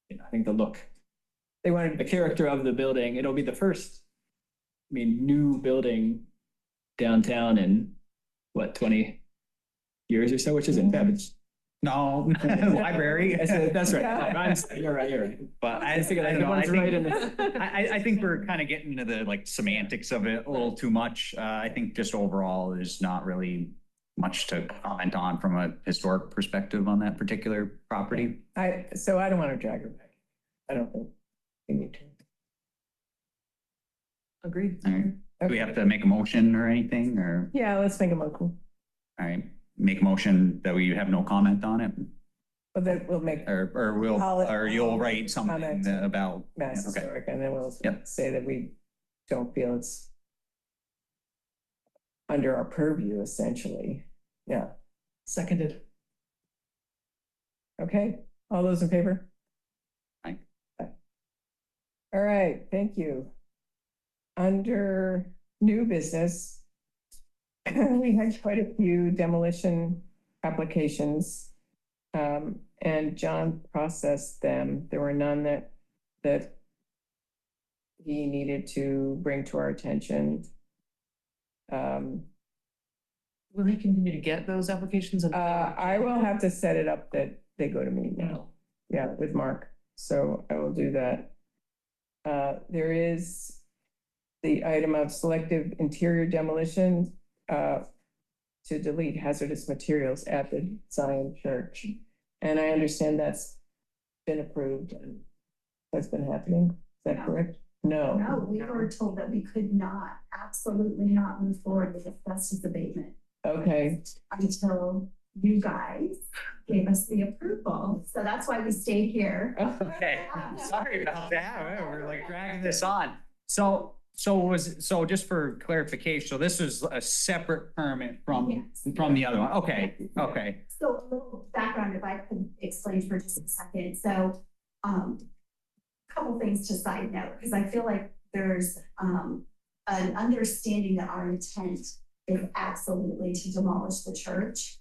You know, I think the look, They wanted the character of the building, it'll be the first, I mean, new building downtown in what, 20 years or so, which isn't bad. It's- No, library. That's right. Yeah. You're right, you're right. But I figured I I don't know, I was right in think, I think we're kind of getting into the like semantics of it a little too much. I think just overall there's not really much to comment on from a historic perspective on that particular property. So I don't want to drag her back. I don't think we need to. Agreed. All right. Do we have to make a motion or anything, or, Yeah, let's make a motion, all right, make a motion that we have no comment on it? but then we'll make Or you'll write something comment. about. Mass Okay. Historic, and then we'll Yep. say that we don't feel it's under our purview, essentially. Yeah, Seconded. okay, all those in favor? Aye. Aye. All right, thank you. Under new business, we had quite a few demolition applications. And John processed them. There were none that he needed to bring to our attention. Will he continue to get those applications? I will have to set it up that they go to me now. Yeah, with Mark. So I will do that. There is the item of selective interior demolition to delete hazardous materials at the Zion Church. And I understand that's been approved and that's been happening. Is that No. correct? No. No, we were told that we could not, absolutely not move forward with asbestos abatement Okay, until you guys gave us the approval. So that's why we stayed here. Okay, sorry about that. We're like dragging this on. So just for clarification, so this is a separate permit Yes. from the other one. Okay, okay. So a little background, if I could explain for just a second. So, couple things to side note, because I feel like there's, an understanding that our intent is absolutely to demolish the church.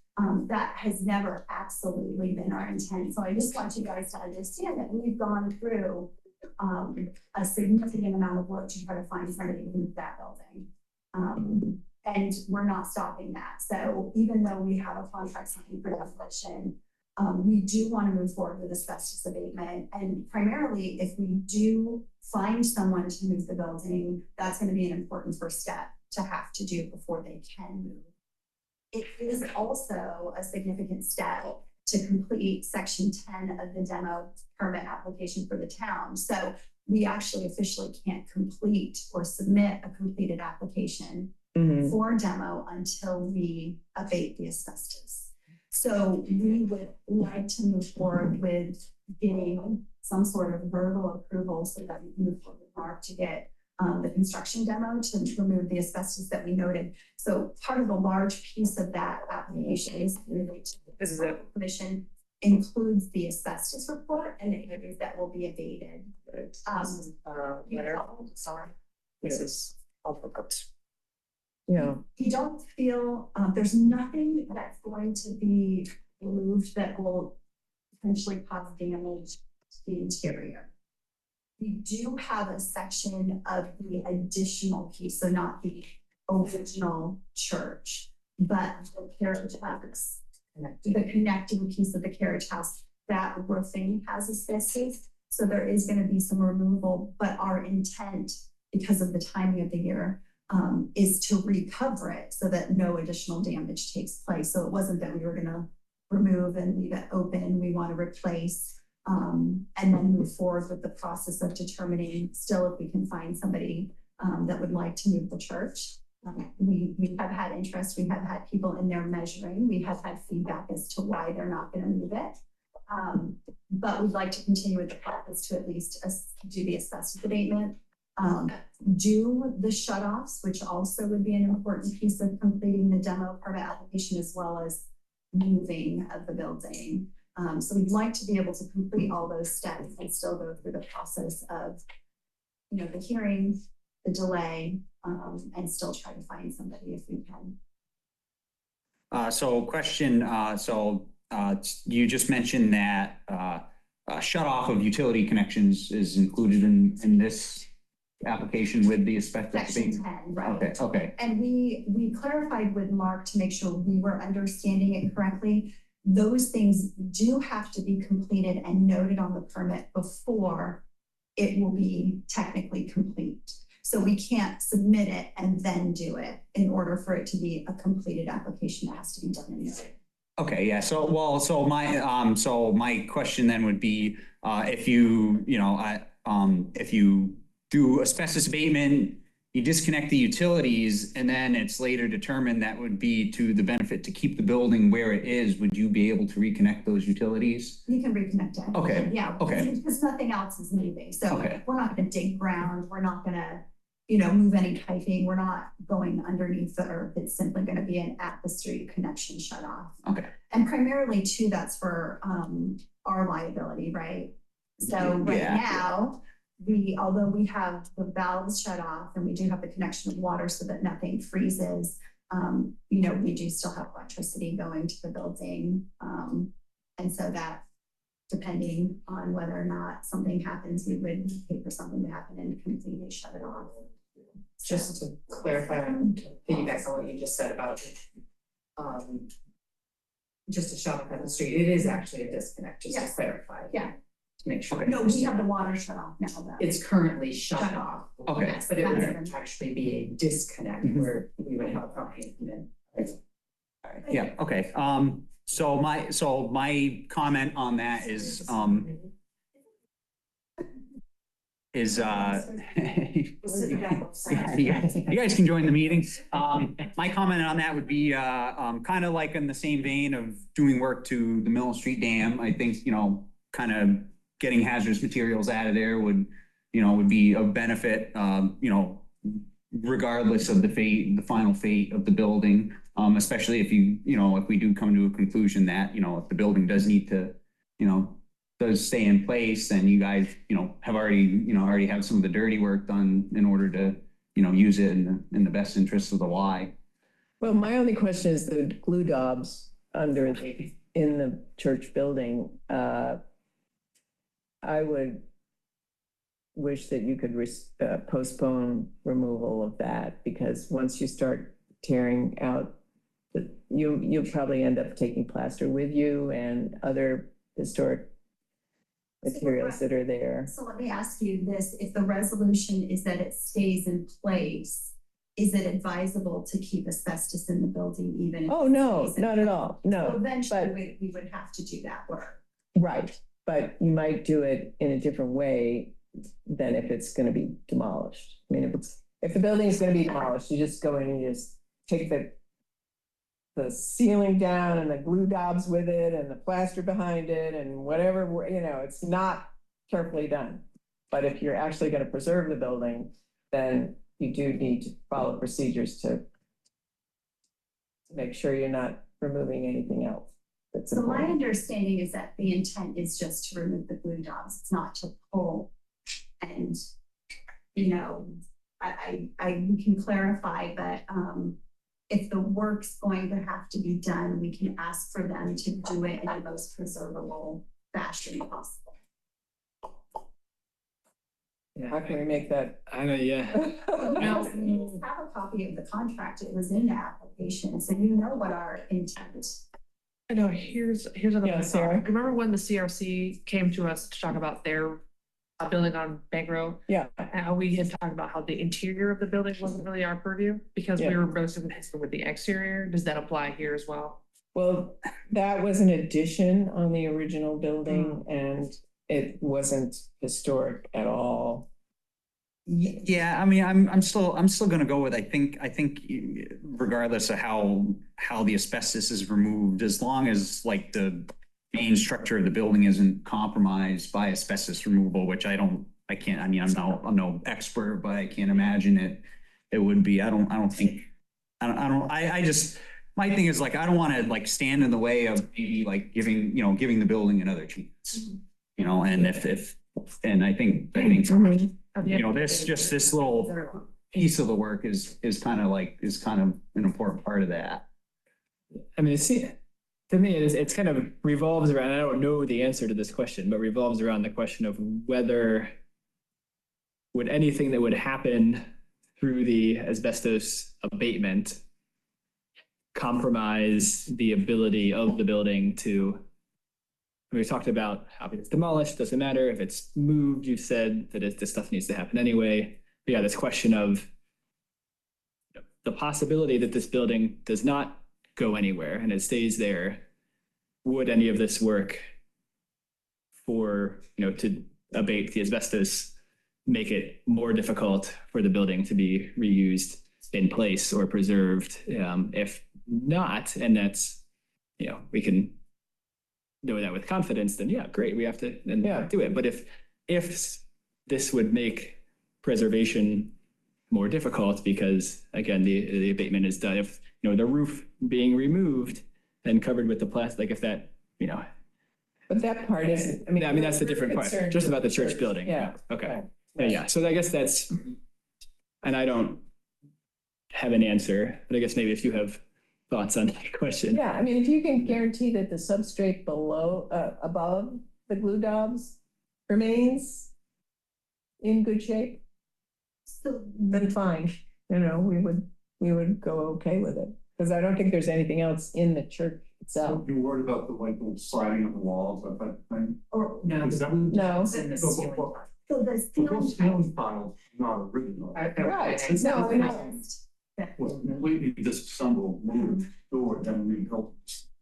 That has never absolutely been our intent. So I just want you guys to understand that we've gone through a significant amount of work to try to find somebody to move that building. And we're not stopping that. So even though we have a contract signed for demolition, we do want to move forward with asbestos abatement. And primarily, if we do find someone to move the building, that's going to be an important first step to have to do before they can move. It is also a significant step to complete section 10 of the demo permit application for the town. So we actually officially can't complete or submit a completed application for demo until we abate the asbestos. So we would like to move forward with getting some sort of verbal approval so that we can move forward with Mark to get the construction demo to remove the asbestos that we noted. So part of the large piece of that application is This is it. permission includes the asbestos report and the areas that will be abated. Sorry. This is all for cups. yeah. You don't feel, there's nothing that's going to be removed that will potentially cause damage to the interior. We do have a section of the additional piece, so not the original church, but the carriage house, the connecting piece of the carriage house, that roofing has asbestos. So there is going to be some removal, but our intent, because of the timing of the year, is to recover it so that no additional damage takes place. So it wasn't that we were going to remove and leave it open. We want to replace and then move forward with the process of determining still if we can find somebody that would like to move the church. We have had interest. We have had people in there measuring. We have had feedback as to why they're not going to move it. But we'd like to continue with the process to at least do the asbestos abatement, do the shutoffs, which also would be an important piece of completing the demo permit application, as well as moving of the building. So we'd like to be able to complete all those steps and still go through the process of, you know, the hearing, the delay, and still try to find somebody if we can. So question, you just mentioned that shut off of utility connections is included in this application with the asbestos Section abatement? 10, right? Okay. And we clarified with Mark to make sure we were understanding it correctly. Those things do have to be completed and noted on the permit before it will be technically complete. So we can't submit it and then do it. In order for it to be a completed application, it has to be done in there. Okay, yeah. So my question then would be, if you do asbestos abatement, you disconnect the utilities, and then it's later determined that would be to the benefit to keep the building where it is, would you be able to reconnect those utilities? You can reconnect it. Okay. Yeah. Okay. Because nothing else is moving. So Okay. we're not going to dig ground. We're not going to, move any piping. We're not going underneath the earth. It's simply going to be an at the street connection shut off. Okay. And primarily too, that's for our liability, right? So right now, although we have the valves shut off and we do have the connection of water so that nothing freezes, we do still have electricity going to the building. And so that, depending on whether or not something happens, we would pay for something to happen and completely shut it off. Just to clarify, to piggyback on what you just said about just a shut off on the street, it is actually a disconnect, just to clarify. Yeah. To make sure. No, we have the water shut off now though. It's currently shut off. Okay. Yes, But it that's would actually be a disconnect where we would have a property come in. Yeah, okay. So my comment on that is you guys can join the meeting. My comment on that would be kind of like in the same vein of doing work to the Mill Street Dam. I think, kind of getting hazardous materials out of there would be of benefit, regardless of the final fate of the building. Especially if if we do come to a conclusion that, if the building does need to, does stay in place, then you guys, have already have some of the dirty work done in order to, use it in the best interest of the Y. Well, my only question is the glue daubs in the church building. I would wish that you could postpone removal of that, because once you start tearing out, you'll probably end up taking plaster with you and other historic materials that are there. So let me ask you this, if the resolution is that it stays in place, is it advisable to keep asbestos in the building even if? Oh, no, not at all, So no. eventually we would have to do that work. Right, but you might do it in a different way than if it's gonna be demolished. I mean, if the building is gonna be demolished, you just go in and you just take the ceiling down and the glue daubs with it and the plaster behind it and whatever, it's not carefully done. But if you're actually going to preserve the building, then you do need to follow procedures to make sure you're not removing anything else. So my understanding is that the intent is just to remove the glue daubs. It's not to pull and, we can clarify, but if the work's going to have to be done, we can ask for them to do it in the most preservable fashion possible. How can we make that? I know, yeah. You have a copy of the contract, it was in the application, so you know what our intent. I know, here's another. Yeah, thought. Sarah. Remember when the CRC came to us to talk about their building on Bank Row? Yeah. And how we had talked about how the interior of the building wasn't really our purview because we Yeah. were mostly with the exterior. Does that apply here as well? Well, that was an addition on the original building and it wasn't historic at all. Yeah, I mean, I'm still gonna go with, I think regardless of how the asbestos is removed, as long as like the main structure of the building isn't compromised by asbestos removal, which I mean, I'm no expert, but I can't imagine it would be. My thing is like, I don't want to like stand in the way of maybe like giving the building another chance, and and I think, this little piece of the work is kind of an important part of that. I mean, to me, it's kind of revolves around, I don't know the answer to this question, but revolves around the question of whether would anything that would happen through the asbestos abatement compromise the ability of the building to, we talked about how if it's demolished, doesn't matter. If it's moved, you've said that this stuff needs to happen anyway. But yeah, this question of the possibility that this building does not go anywhere and it stays there, would any of this work for, to abate the asbestos make it more difficult for the building to be reused in place or preserved? If not, and that's, we can know that with confidence, then yeah, great, we have to do it. But if this would make preservation more difficult because again, the abatement is done, if the roof being removed and covered with the plastic, if that, But that part isn't, I mean, that's the different part, just about the church building. Yeah. Okay. Right. Yeah, so I guess that's, and I don't have an answer, but I guess maybe if you have thoughts on that question. Yeah, I mean, if you can guarantee that the substrate above the glue daubs remains in good shape, So then fine, we would go okay with it. Because I don't think there's anything else in the church itself. You're worried about the little sliding of the walls, that type of thing? or No. Is that- No. It's in the ceiling. so the Those ceiling. ceiling tiles, not original. Right, no, I know. Was completely disassembled, moved, stored, then rebuilt,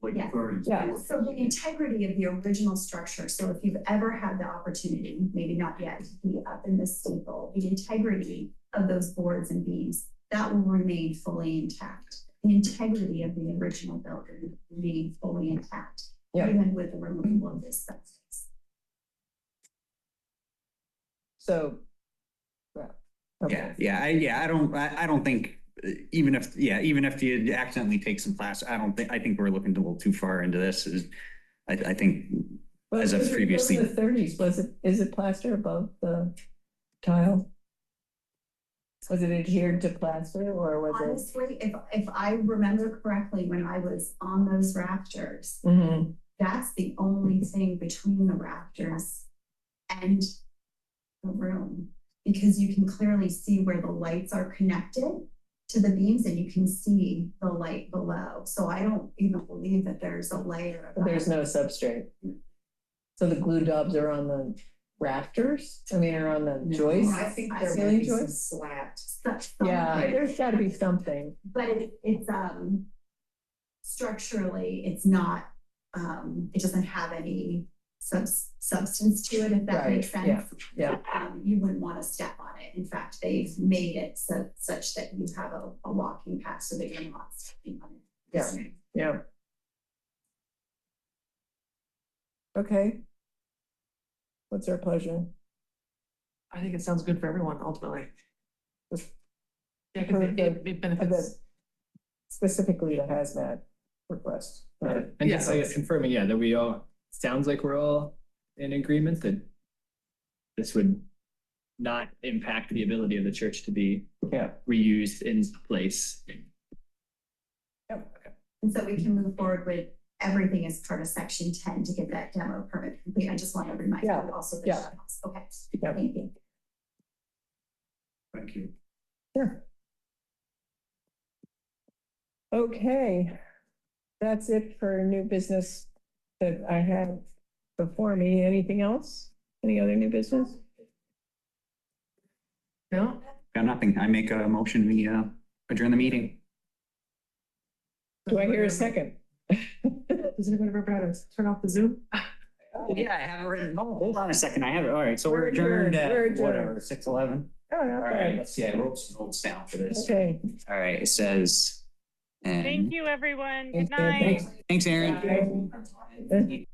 like Yeah. 30s. Yeah. So the integrity of the original structure, so if you've ever had the opportunity, maybe not yet, to be up in the steeple, the integrity of those boards and beams, that will remain fully intact. The integrity of the original building will remain fully intact, Yeah. even with the removal of this substance. So, yeah. Okay. I don't think, even if you accidentally take some plaster, I think we're looking a little too far into this. I think, Well, as it of was previously. in the 30s, is it plaster above the tile? Was it adhered to plaster or was Honestly, if I remember correctly, when I was on those rafters, it? Mm-hmm. that's the only thing between the rafters and the room, because you can clearly see where the lights are connected to the beams and you can see the light below. So I don't even believe that there's a layer of. There's no substrate. So the glue daubs are on the rafters? I mean, are on the joists? I think there Ceiling might be some joists? slat. Yeah, there's gotta be something. But it's structurally, it's not, it doesn't have any substance to it, if that Right, makes sense. yeah. You wouldn't want to step on it. In fact, they've made it such that you have a walking path so that you're not stepping on it. Yeah. Okay. What's our pleasure? I think it sounds good for everyone ultimately. Yeah, For because it benefits. Specifically the hazmat request. Right. And just, I guess, confirming, that we all, sounds like we're all in agreement that this would not impact the ability of the church to be reused in place. And so we can move forward with everything as part of section 10 to get that demo permit complete. I just want to remind you also the Yeah. shuttles. Okay, Yeah. thank you. Thank you. Sure. Okay, that's it for new business that I have before me. Anything else? Any other new business? No? Got nothing. I make a motion, we adjourn the meeting. Do I hear a second? Does anybody remember how to turn off the Zoom? Yeah, I have it written. Oh, hold on a second. I have it. All right, so we're We're adjourned adjourned. We're at adjourned. whatever, 6:11. Oh, not All right, bad. let's see. I wrote some notes down for this. Okay. All right, it says. Thank And you, everyone. Good Thank you. night. thanks, Aaron. Bye.